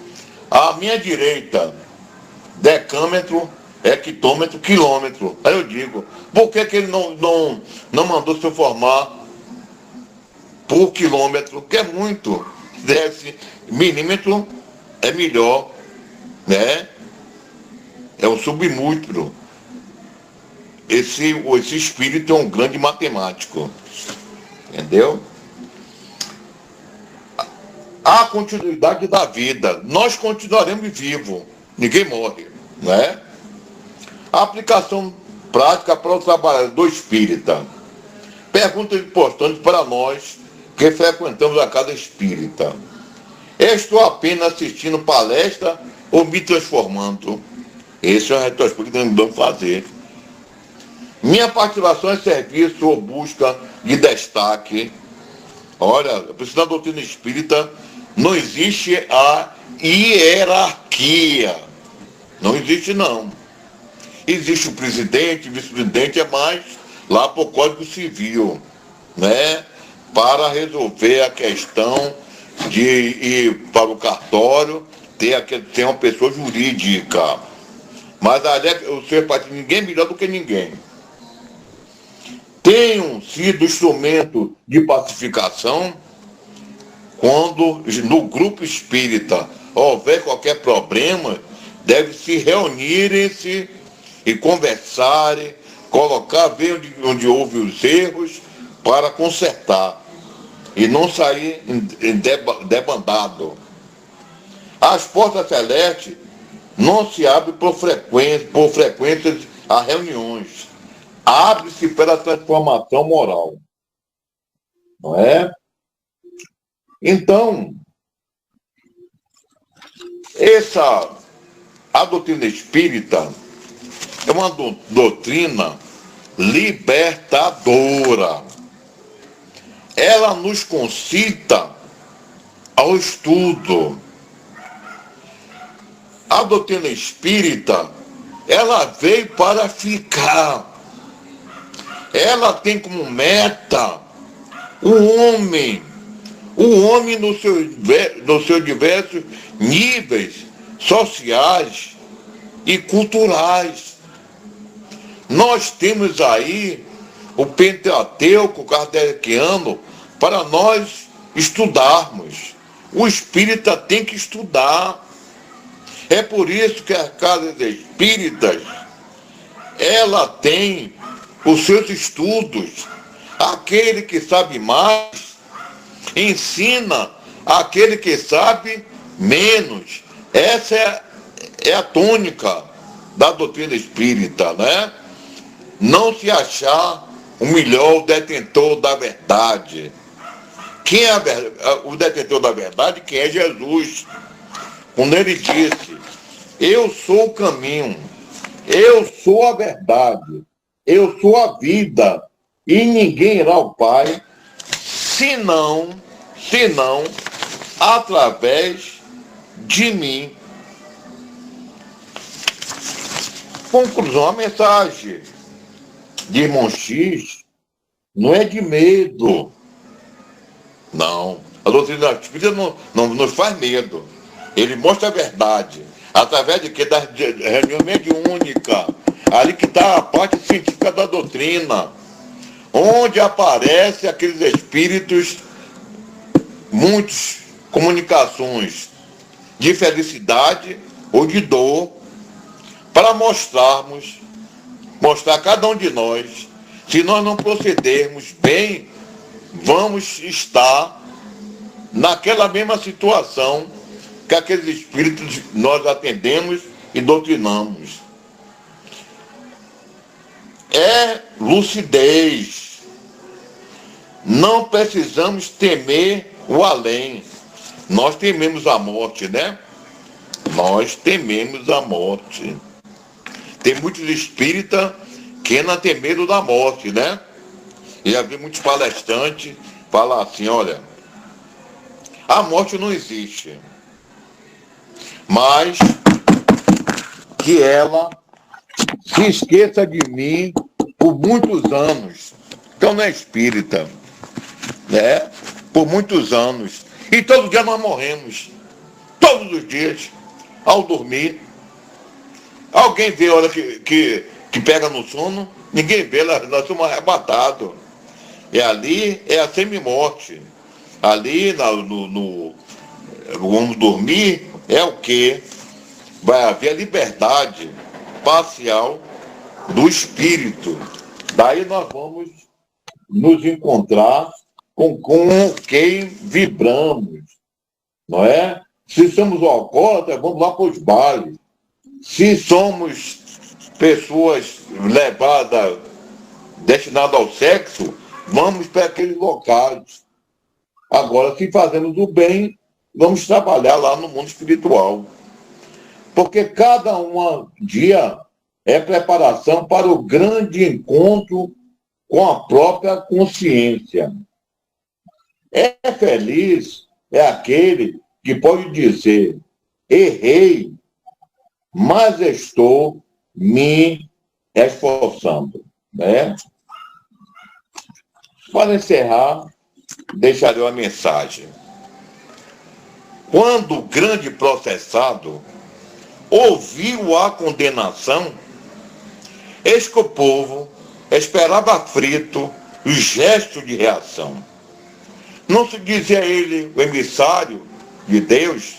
[SPEAKER 4] À minha direita, decâmetro, hectômetro, quilômetro. Aí eu digo, por que ele não mandou se formar por quilômetro? Que é muito. Milímetro é melhor, né? É um submúltiplo. Esse espírito é um grande matemático. Entendeu? há continuidade da vida. Nós continuaremos vivos. Ninguém morre, não é? A aplicação prática para o trabalhador espírita. Perguntas importantes para nós que frequentamos a casa espírita. Estou apenas assistindo palestra ou me transformando? Esse é o retrospecto que nós vamos fazer. Minha participação é serviço ou busca de destaque. Olha, na doutrina espírita não existe a hierarquia. Não existe, não. Existe o presidente, vice-presidente, é mais lá para o Código Civil, né? Para resolver a questão de ir para o cartório, ter uma pessoa jurídica. Mas ali o ser partido, ninguém é melhor do que ninguém. Tenham sido instrumento de pacificação quando no grupo espírita houver qualquer problema, deve se reunirem-se e conversarem, colocar, ver onde houve os erros para consertar e não sair debandado. As portas celestes não se abrem por frequências a reuniões. Abre-se pela transformação moral. Não é? Então, a doutrina espírita é uma doutrina libertadora. Ela nos concita ao estudo. A doutrina espírita, ela veio para ficar. Ela tem como meta o homem nos seus diversos níveis sociais e culturais. Nós temos aí o Pentateuco kardeciano para nós estudarmos. O espírita tem que estudar. É por isso que as casas espíritas, ela tem os seus estudos. Aquele que sabe mais, ensina aquele que sabe menos. Essa é a tônica da doutrina espírita, né? Não se achar o melhor detentor da verdade. Quem é o detentor da verdade? Quem é Jesus. Quando ele disse, eu sou o caminho, eu sou a verdade, eu sou a vida, e ninguém irá ao Pai, senão através de mim. Conclusão, a mensagem de irmão X não é de medo. Não. A doutrina espírita não nos faz medo. Ele mostra a verdade. Através de quê? Da reunião mediúnica. Ali que está a parte científica da doutrina. Onde aparecem aqueles espíritos, muitas comunicações de felicidade ou de dor, para mostrar a cada um de nós, se nós não procedermos bem, vamos estar naquela mesma situação que aqueles espíritos nós atendemos e doutrinamos. É lucidez. Não precisamos temer o além. Nós tememos a morte, né? Nós tememos a morte. Tem muitos espíritas que não têm medo da morte, né? E já vi muitos palestrantes falar assim, olha, a morte não existe, mas que ela se esqueça de mim por muitos anos. Então não é espírita, né? Por muitos anos. E todo dia nós morremos. Todos os dias, ao dormir. Alguém vê a hora que pega no sono? Ninguém vê, nós somos arrebatados. E ali é a semi-morte. Ali, vamos dormir, é o quê? Vai haver a liberdade parcial do espírito. Daí nós vamos nos encontrar com quem vibramos. não é? Se somos alcoólatras, vamos lá para os bares. Se somos pessoas levadas, destinadas ao sexo, vamos para aqueles locais. Agora, se fazemos o bem, vamos trabalhar lá no mundo espiritual. Porque cada dia é preparação para o grande encontro com a própria consciência. É feliz, é aquele que pode dizer, errei, mas estou me esforçando. Né? Para encerrar, deixarei uma mensagem. Quando o grande processado ouviu a condenação, eis que o povo esperava aflito o gesto de reação. Não se dizia ele o emissário de Deus?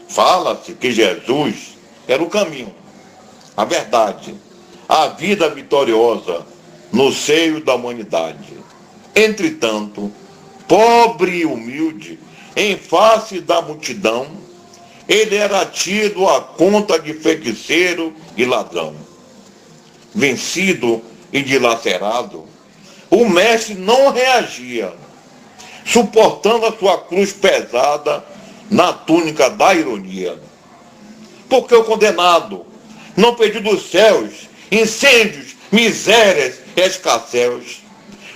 [SPEAKER 4] Fala-se que Jesus era o caminho, a verdade, a vida vitoriosa no seio da humanidade. Entretanto, pobre e humilde, em face da multidão, ele era tido à conta de feiticeiro e ladrão. Vencido e dilacerado, o mestre não reagia, suportando a sua cruz pesada na túnica da ironia. Porque o condenado não pediu dos céus incêndios, misérias e escasséus,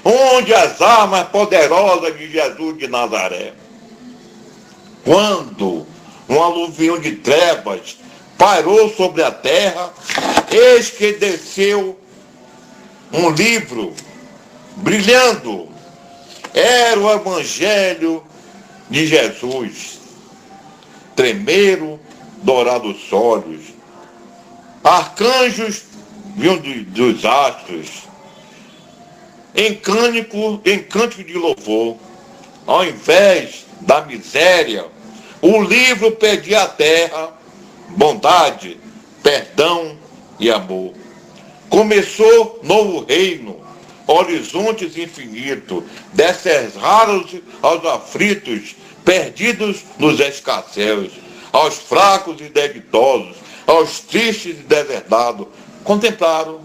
[SPEAKER 4] onde as armas poderosas de Jesus de Nazaré. Quando um aluvião de trevas pairou sobre a terra, eis que desceu um livro brilhando. Era o Evangelho de Jesus. Tremeram dourados olhos. Arcanjos vinham dos astros. Em cântico de louvor. Ao invés da miséria, o livro pedia à terra bondade, perdão e amor. Começou novo reino, horizontes infinitos, descerraram-se aos aflitos, perdidos nos escasséus, aos fracos e debitosos, aos tristes e deserdados, contemplaram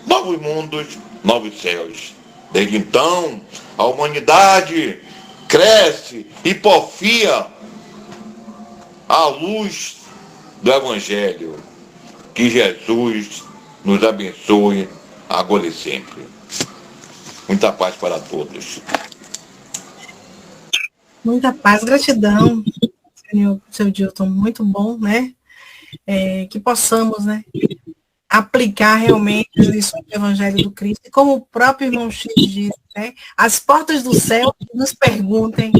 [SPEAKER 4] novos mundos, novos céus. Desde então, a humanidade cresce e porfia à luz do Evangelho. Que Jesus nos abençoe agora e sempre. Muita paz para todos.
[SPEAKER 3] Muita paz, gratidão, seu Dilton, muito bom, né? Que possamos, né, aplicar realmente as lições do Evangelho do Cristo, e como o próprio irmão X diz, né, as portas do céu nos perguntem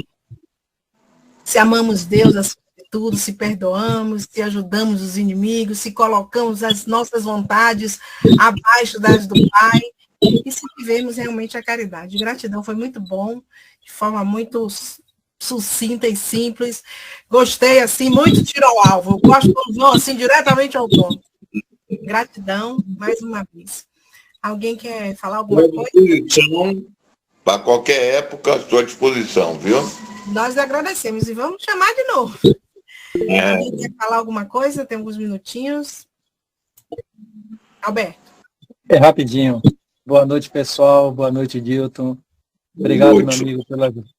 [SPEAKER 3] se amamos Deus acima de tudo, se perdoamos, se ajudamos os inimigos, se colocamos as nossas vontades abaixo das do Pai, e se vivemos realmente a caridade. Gratidão, foi muito bom, de forma muito sucinta e simples. Gostei, assim, muito tiro ao alvo. Eu gosto quando vão, assim, diretamente ao ponto. Gratidão, mais uma vez. Alguém quer falar alguma coisa?
[SPEAKER 4] Para qualquer época, estou à disposição, viu?
[SPEAKER 3] Nós agradecemos e vamos chamar de novo. Alguém quer falar alguma coisa? Tem alguns minutinhos. Alberto.
[SPEAKER 5] Rapidinho. Boa noite, pessoal. Boa noite, Dilton. Obrigado, meu amigo,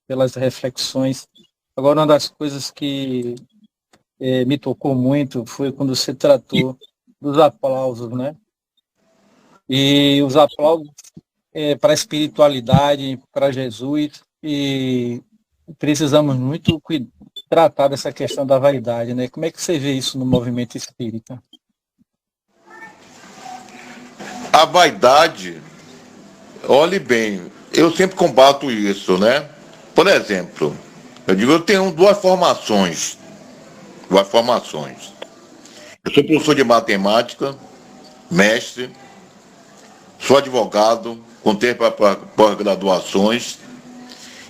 [SPEAKER 5] pelas reflexões. Agora, uma das coisas que me tocou muito foi quando você tratou dos aplausos, né? E os aplausos para a espiritualidade, para Jesus, e precisamos muito tratar dessa questão da vaidade, né? Como é que você vê isso no movimento espírita?
[SPEAKER 4] A vaidade, olhe bem, eu sempre combato isso, né? Por exemplo, eu tenho duas formações. Eu sou professor de matemática, mestre, sou advogado, com tempo para pós-graduações.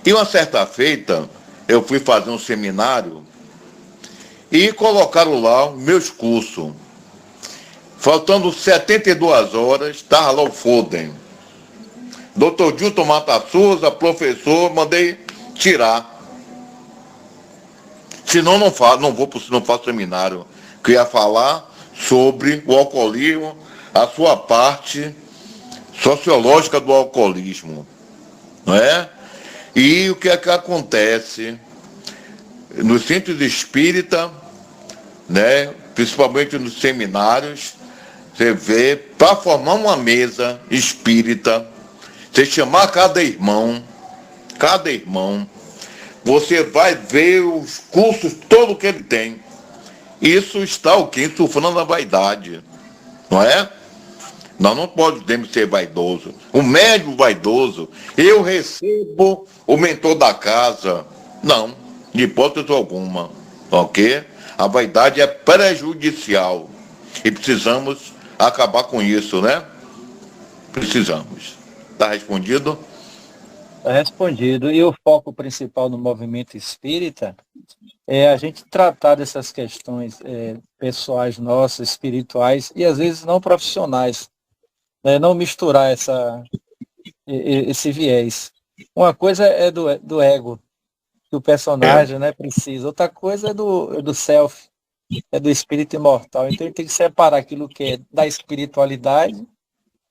[SPEAKER 4] E uma certa feita, eu fui fazer um seminário e colocaram lá os meus cursos. Faltando 72 horas, estava lá o Foden. Dr. Dilton Mata Souza, professor, mandei tirar. Senão não faço seminário. Que ia falar sobre o alcoolismo, a sua parte sociológica do alcoolismo, não é? E o que é que acontece nos centros espíritas, né? Principalmente nos seminários, você vê, para formar uma mesa espírita, você chamar cada irmão, você vai ver os cursos, todo que ele tem. Isso está o quê? Insuflando a vaidade, não é? Nós não podemos ser vaidoso. O médium vaidoso, eu recebo o mentor da casa. Não, de hipótese alguma, ok? A vaidade é prejudicial e precisamos acabar com isso, né? Precisamos. Está respondido?
[SPEAKER 5] Está respondido. E o foco principal do movimento espírita é a gente tratar dessas questões pessoais nossas, espirituais e às vezes não profissionais, né? Não misturar esse viés. Uma coisa é do ego, que o personagem, né, precisa. Outra coisa é do self, é do espírito imortal. Então ele tem que separar aquilo que é da espiritualidade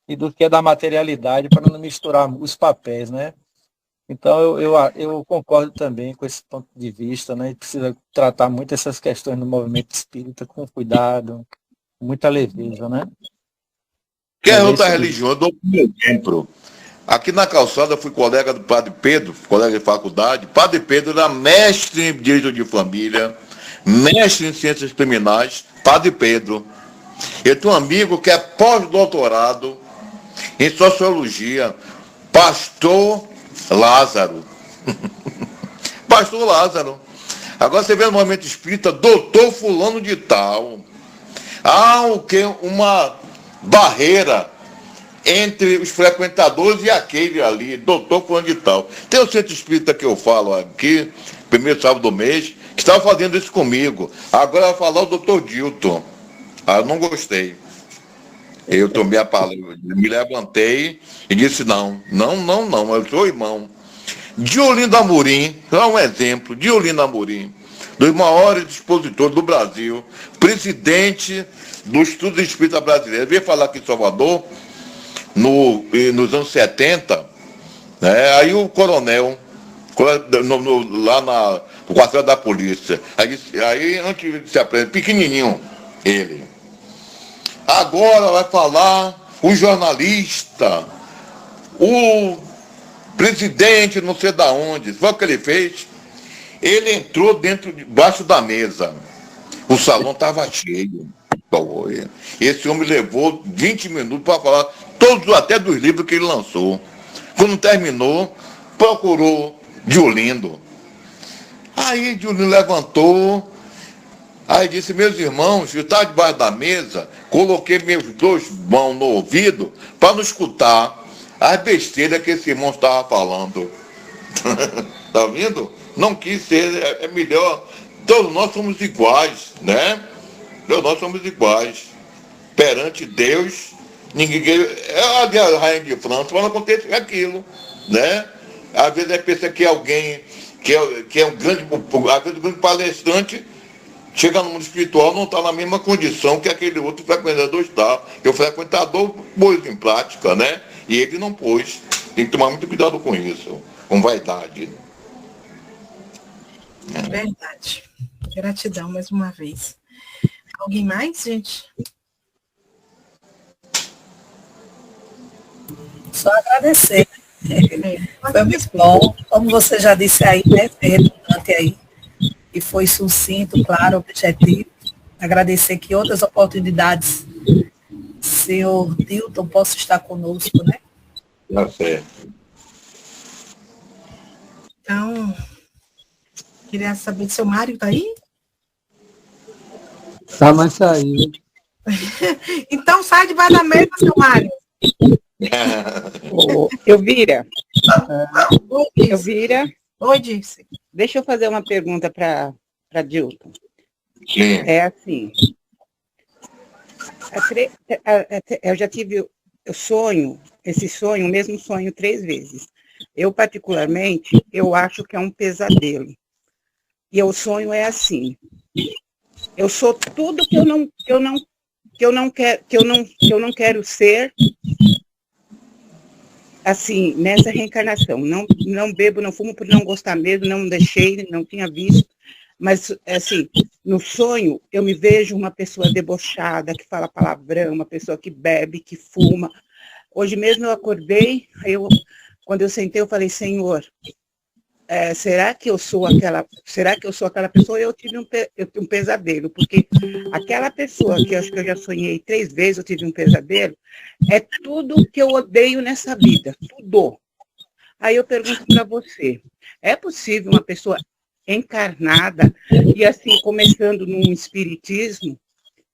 [SPEAKER 5] e do que é da materialidade para não misturar os papéis, né? Então eu concordo também com esse ponto de vista, né? A gente precisa tratar muito essas questões no movimento espírita com cuidado, com muita leveza, né?
[SPEAKER 4] Quer outra religião? Eu dou um exemplo. Aqui na calçada eu fui colega do Padre Pedro, colega de faculdade. Padre Pedro era mestre em direito de família, mestre em ciências criminais, Padre Pedro. Eu tenho um amigo que é pós-doutorado em sociologia, Pastor Lázaro. Pastor Lázaro. Agora você vê no movimento espírita, doutor fulano de tal. Há o que? Uma barreira entre os frequentadores e aquele ali, doutor fulano de tal. Tem o centro espírita que eu falo aqui, primeiro sábado do mês, que estava fazendo isso comigo. Agora vai falar o doutor Dilton. Eu não gostei. Eu tomei a palavra, me levantei e disse não, eu sou irmão. Diolindo Amorim, é um exemplo, Diolindo Amorim, dos maiores expositores do Brasil, presidente do Estudo Espírita Brasileiro, veio falar aqui em Salvador, nos anos 70, né? Aí o coronel, lá no quartel da polícia, aí antes de se apresentar, pequenininho, ele. Agora vai falar o jornalista, o presidente não sei da onde. Sabe o que ele fez? Ele entrou debaixo da mesa. O salão estava cheio. Esse homem levou 20 minutos para falar todos, até dos livros que ele lançou. Quando terminou, procurou Diolindo. Aí Diolindo levantou. Aí disse, meus irmãos, eu estava debaixo da mesa, coloquei meus 2 mãos no ouvido para não escutar as besteiras que esse irmão estava falando. Tá vendo? Não quis ser, é melhor. Todos nós somos iguais, né? Todos nós somos iguais. Perante Deus, ninguém... É a rainha de França, mas não acontece aquilo, né? Às vezes pensa que alguém que é um grande, às vezes um grande palestrante, chega no mundo espiritual, não está na mesma condição que aquele outro frequentador está. Que o frequentador pôs em prática, né? E ele não pôs. Tem que tomar muito cuidado com isso, com vaidade.
[SPEAKER 3] Verdade. Gratidão mais uma vez. Alguém mais, gente?
[SPEAKER 1] Só agradecer. Foi muito bom. Como você já disse aí, né? Foi redundante aí. E foi sucinto, claro, objetivo. Agradecer que outras oportunidades, senhor Dilton, possa estar conosco, né?
[SPEAKER 4] Tá certo.
[SPEAKER 3] Então, queria saber se o Mário está aí?
[SPEAKER 2] Tá, mas saiu.
[SPEAKER 3] Então sai debaixo da mesa, seu Mário.
[SPEAKER 6] Elvira,
[SPEAKER 3] Oi, disse.
[SPEAKER 6] deixa eu fazer uma pergunta para Dilton.
[SPEAKER 4] Sim.
[SPEAKER 6] É assim, eu já tive o sonho, o mesmo sonho 3 vezes. Eu, particularmente, eu acho que é um pesadelo. E o sonho é assim: eu sou tudo que eu não quero ser, assim, nessa reencarnação. Não bebo, não fumo por não gostar mesmo, não deixei, não tinha visto. Mas, assim, no sonho, eu me vejo uma pessoa debochada, que fala palavrão, uma pessoa que bebe, que fuma. Hoje mesmo eu acordei, quando eu sentei, eu falei: Senhor, será que eu sou aquela pessoa? Eu tive um pesadelo, porque aquela pessoa que eu acho que eu já sonhei 3 vezes, eu tive um pesadelo, é tudo que eu odeio nessa vida, tudo. Aí eu pergunto para você: é possível uma pessoa encarnada, e assim, começando num espiritismo,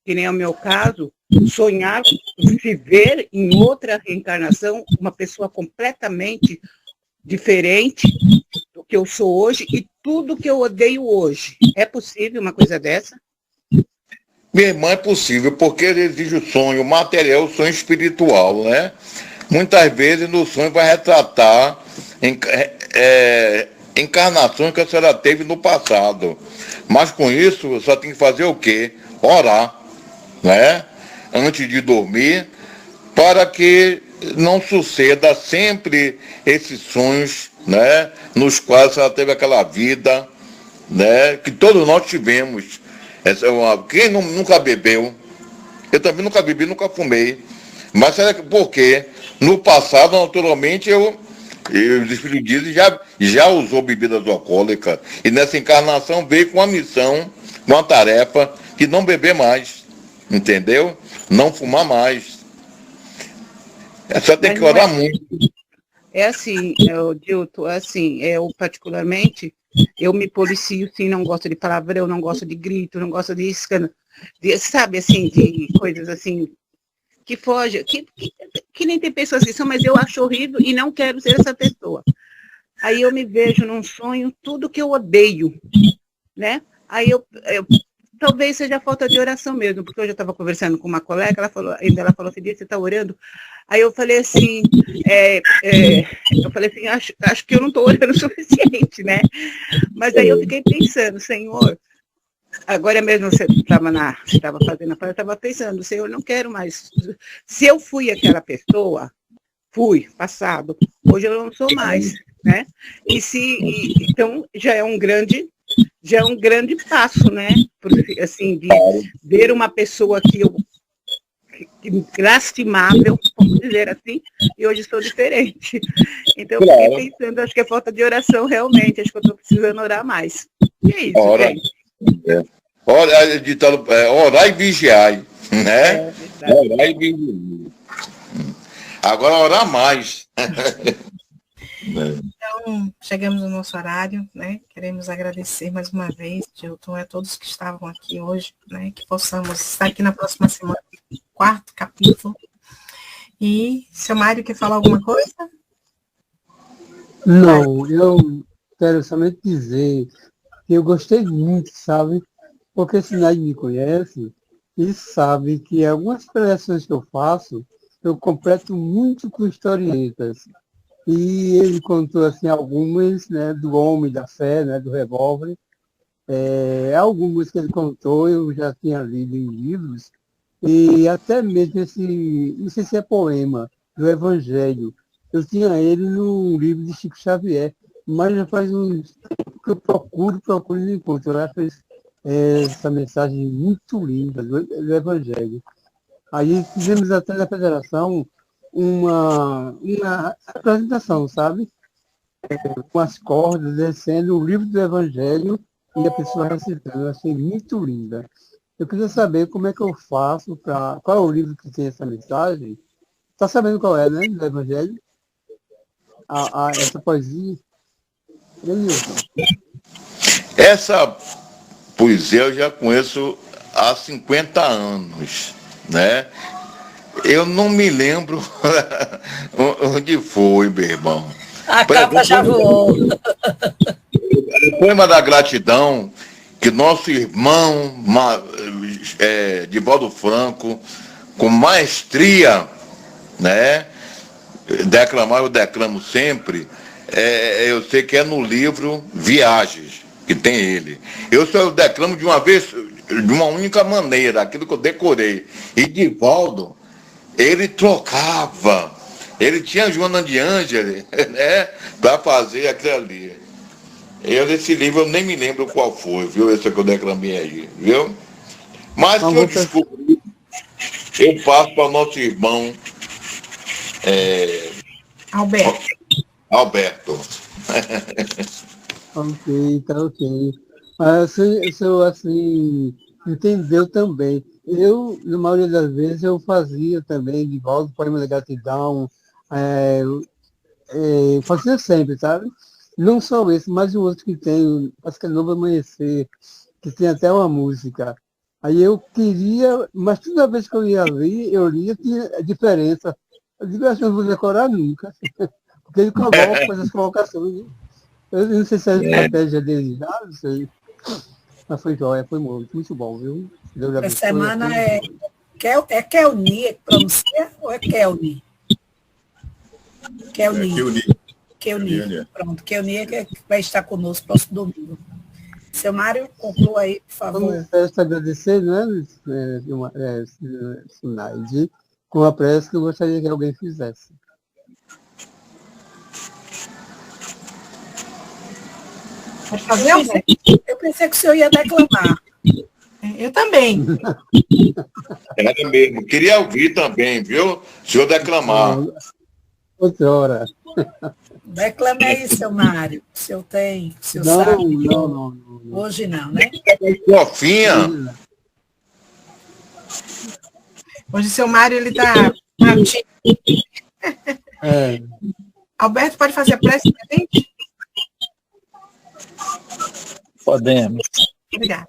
[SPEAKER 6] que nem é o meu caso, sonhar, se ver em outra reencarnação, uma pessoa completamente diferente do que eu sou hoje e tudo que eu odeio hoje? É possível uma coisa dessa?
[SPEAKER 4] Minha irmã, é possível, porque exige o sonho material, o sonho espiritual, né? Muitas vezes no sonho vai retratar encarnações que a senhora teve no passado. Mas com isso, só tem que fazer o quê? Orar, né? Antes de dormir, para que não suceda sempre esses sonhos, né? Nos quais ela teve aquela vida, né? Que todos nós tivemos. Quem nunca bebeu? Eu também nunca bebi, nunca fumei. Mas será que por quê? No passado, naturalmente, os espíritos dizem, já usou bebidas alcoólicas. E nessa encarnação veio com uma missão, uma tarefa, de não beber mais. Entendeu? Não fumar mais. Só tem que orar muito.
[SPEAKER 6] É assim, Dilton, assim, eu particularmente, eu me policio, sim, não gosto de palavrão, não gosto de grito, não gosto de escândalo, sabe, assim, de coisas assim, que foge, que nem tem pessoas que são, mas eu acho horrível e não quero ser essa pessoa. Aí eu me vejo num sonho, tudo que eu odeio, né? Aí talvez seja falta de oração mesmo, porque hoje eu estava conversando com uma colega, ela falou assim: você está orando? Aí eu falei assim, acho que eu não estou orando o suficiente, né? Mas aí eu fiquei pensando: Senhor, agora mesmo você estava fazendo a fala, eu estava pensando: Senhor, não quero mais. Se eu fui aquela pessoa, passado, hoje eu não sou mais, né? Então já é um grande passo, né? Porque, assim, de ver uma pessoa que lastimável, vamos dizer assim, e hoje sou diferente. Então, eu fiquei pensando, acho que é falta de oração, realmente, acho que eu estou precisando orar mais. E é isso, gente.
[SPEAKER 4] Orar e vigiar, né? Orar e vigiar. Agora orar mais.
[SPEAKER 3] Então, chegamos no nosso horário, né? Queremos agradecer mais uma vez, Dilton, a todos que estavam aqui hoje, né? Que possamos estar aqui na próxima semana, 4º capítulo. E, seu Mário, quer falar alguma coisa?
[SPEAKER 2] Não, eu quero somente dizer que eu gostei muito, sabe? Porque se Sinai me conhece e sabe que algumas preleções que eu faço, eu completo muito com historietas. E ele contou assim, algumas, né, do Homem da Fé, né, do Revólver. Algumas que ele contou eu já tinha lido em livros, e até mesmo não sei se é poema, do Evangelho. Eu tinha ele no livro de Chico Xavier, mas já faz uns tempo que eu procuro e não encontro. Eu acho essa mensagem muito linda do Evangelho. Aí fizemos até na federação uma apresentação, sabe? Com as cordas, descendo o livro do Evangelho e a pessoa recitando. Eu achei muito linda. Eu queria saber como é que eu faço para... Qual é o livro que tem essa mensagem? Está sabendo qual é, né? Do Evangelho? Essa poesia.
[SPEAKER 4] Essa poesia eu já conheço há 50 anos, né? Eu não me lembro onde foi, meu irmão.
[SPEAKER 1] A capa já voou.
[SPEAKER 4] O poema da gratidão, que nosso irmão Divaldo Franco, com maestria, né, eu declamo sempre, eu sei que é no livro Viagens, que tem ele. Eu só declamo de uma vez, de uma única maneira, aquilo que eu decorei. E Divaldo, ele trocava. Ele tinha Joana de Ângeli, né, para fazer aquilo ali. Esse livro eu nem me lembro qual foi, viu? Esse que eu declamei aí, viu? Mas que eu descobri, eu passo para o nosso irmão Alberto.
[SPEAKER 2] Ok, tá ok. Mas o senhor, assim, entendeu também. Eu, na maioria das vezes, eu fazia também, de volta, poema de gratidão, fazia sempre, sabe? Não só esse, mas o outro que tem, acho que é Novo Amanhecer, que tem até uma música. Aí eu queria, mas toda vez que eu ia ler, eu lia, tinha diferença. Eu digo, acho que eu não vou decorar nunca, porque ele coloca, faz as colocações. Eu não sei se é a estratégia dele já, não sei. Mas foi jóia, foi muito bom, viu? Deus
[SPEAKER 1] Essa
[SPEAKER 2] abençoe.
[SPEAKER 1] semana é Kelni que pronuncia ou é Kelni? Kelni. Kelni. Pronto, Kelni é que vai estar conosco próximo domingo. Seu Mário, conclua aí, por favor.
[SPEAKER 2] Vamos agradecer, né, Sunaide, com a prece que eu gostaria que alguém fizesse.
[SPEAKER 3] Pode fazer?
[SPEAKER 1] Eu pensei que o senhor ia declamar.
[SPEAKER 3] Eu também.
[SPEAKER 4] Era mesmo. Queria ouvir também, viu? O senhor declamar.
[SPEAKER 2] Outra hora.
[SPEAKER 1] Declame aí, seu Mário. O senhor tem, o senhor
[SPEAKER 2] Não,
[SPEAKER 1] sabe.
[SPEAKER 2] não.
[SPEAKER 1] Hoje não, né?
[SPEAKER 4] Fofinha.
[SPEAKER 3] Hoje seu Mário, ele está... Alberto, pode fazer a prece para a gente?
[SPEAKER 5] Podemos.
[SPEAKER 3] Obrigada.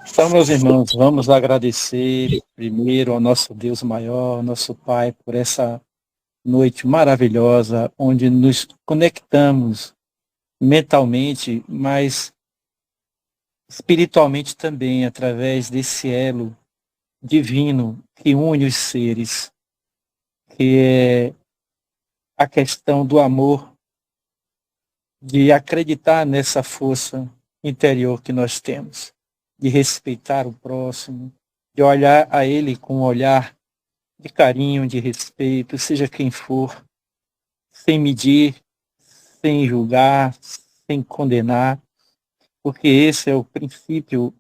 [SPEAKER 5] Então, meus irmãos, vamos agradecer primeiro ao nosso Deus maior, nosso Pai, por essa noite maravilhosa, onde nos conectamos mentalmente, mas espiritualmente também, através desse elo divino que une os seres, que é a questão do amor, de acreditar nessa força interior que nós temos, de respeitar o próximo, de olhar a ele com um olhar de carinho, de respeito, seja quem for, sem medir, sem julgar, sem condenar, porque esse é o princípio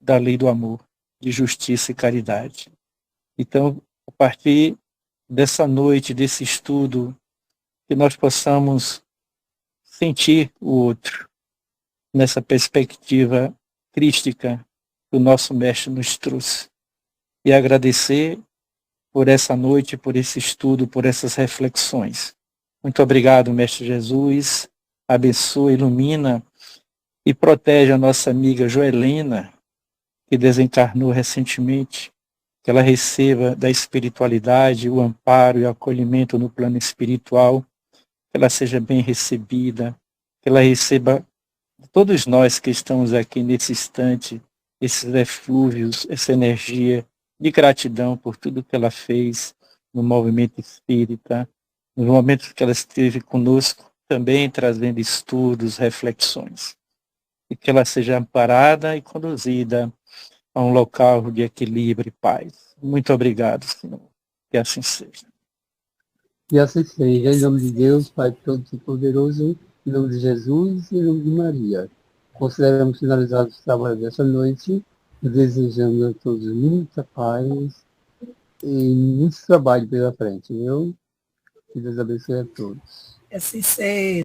[SPEAKER 5] da lei do amor, de justiça e caridade. Então, a partir dessa noite, desse estudo, que nós possamos sentir o outro nessa perspectiva crística que o nosso mestre nos trouxe. E agradecer por essa noite, por esse estudo, por essas reflexões. Muito obrigado, Mestre Jesus. Abençoa, ilumina e protege a nossa amiga Joelina, que desencarnou recentemente, que ela receba da espiritualidade o amparo e o acolhimento no plano espiritual, que ela seja bem recebida, que ela receba todos nós que estamos aqui nesse instante, esses eflúvios, essa energia de gratidão por tudo que ela fez no movimento espírita, nos momentos que ela esteve conosco, também trazendo estudos, reflexões. E que ela seja amparada e conduzida a um local de equilíbrio e paz. Muito obrigado, Senhor. Que assim seja.
[SPEAKER 2] E assim seja, em nome de Deus, Pai Todo-Poderoso, em nome de Jesus e em nome de Maria. Consideramos finalizados o trabalho dessa noite, desejando a todos muita paz e muito trabalho pela frente, viu? Que Deus abençoe a todos.
[SPEAKER 1] Assim seja.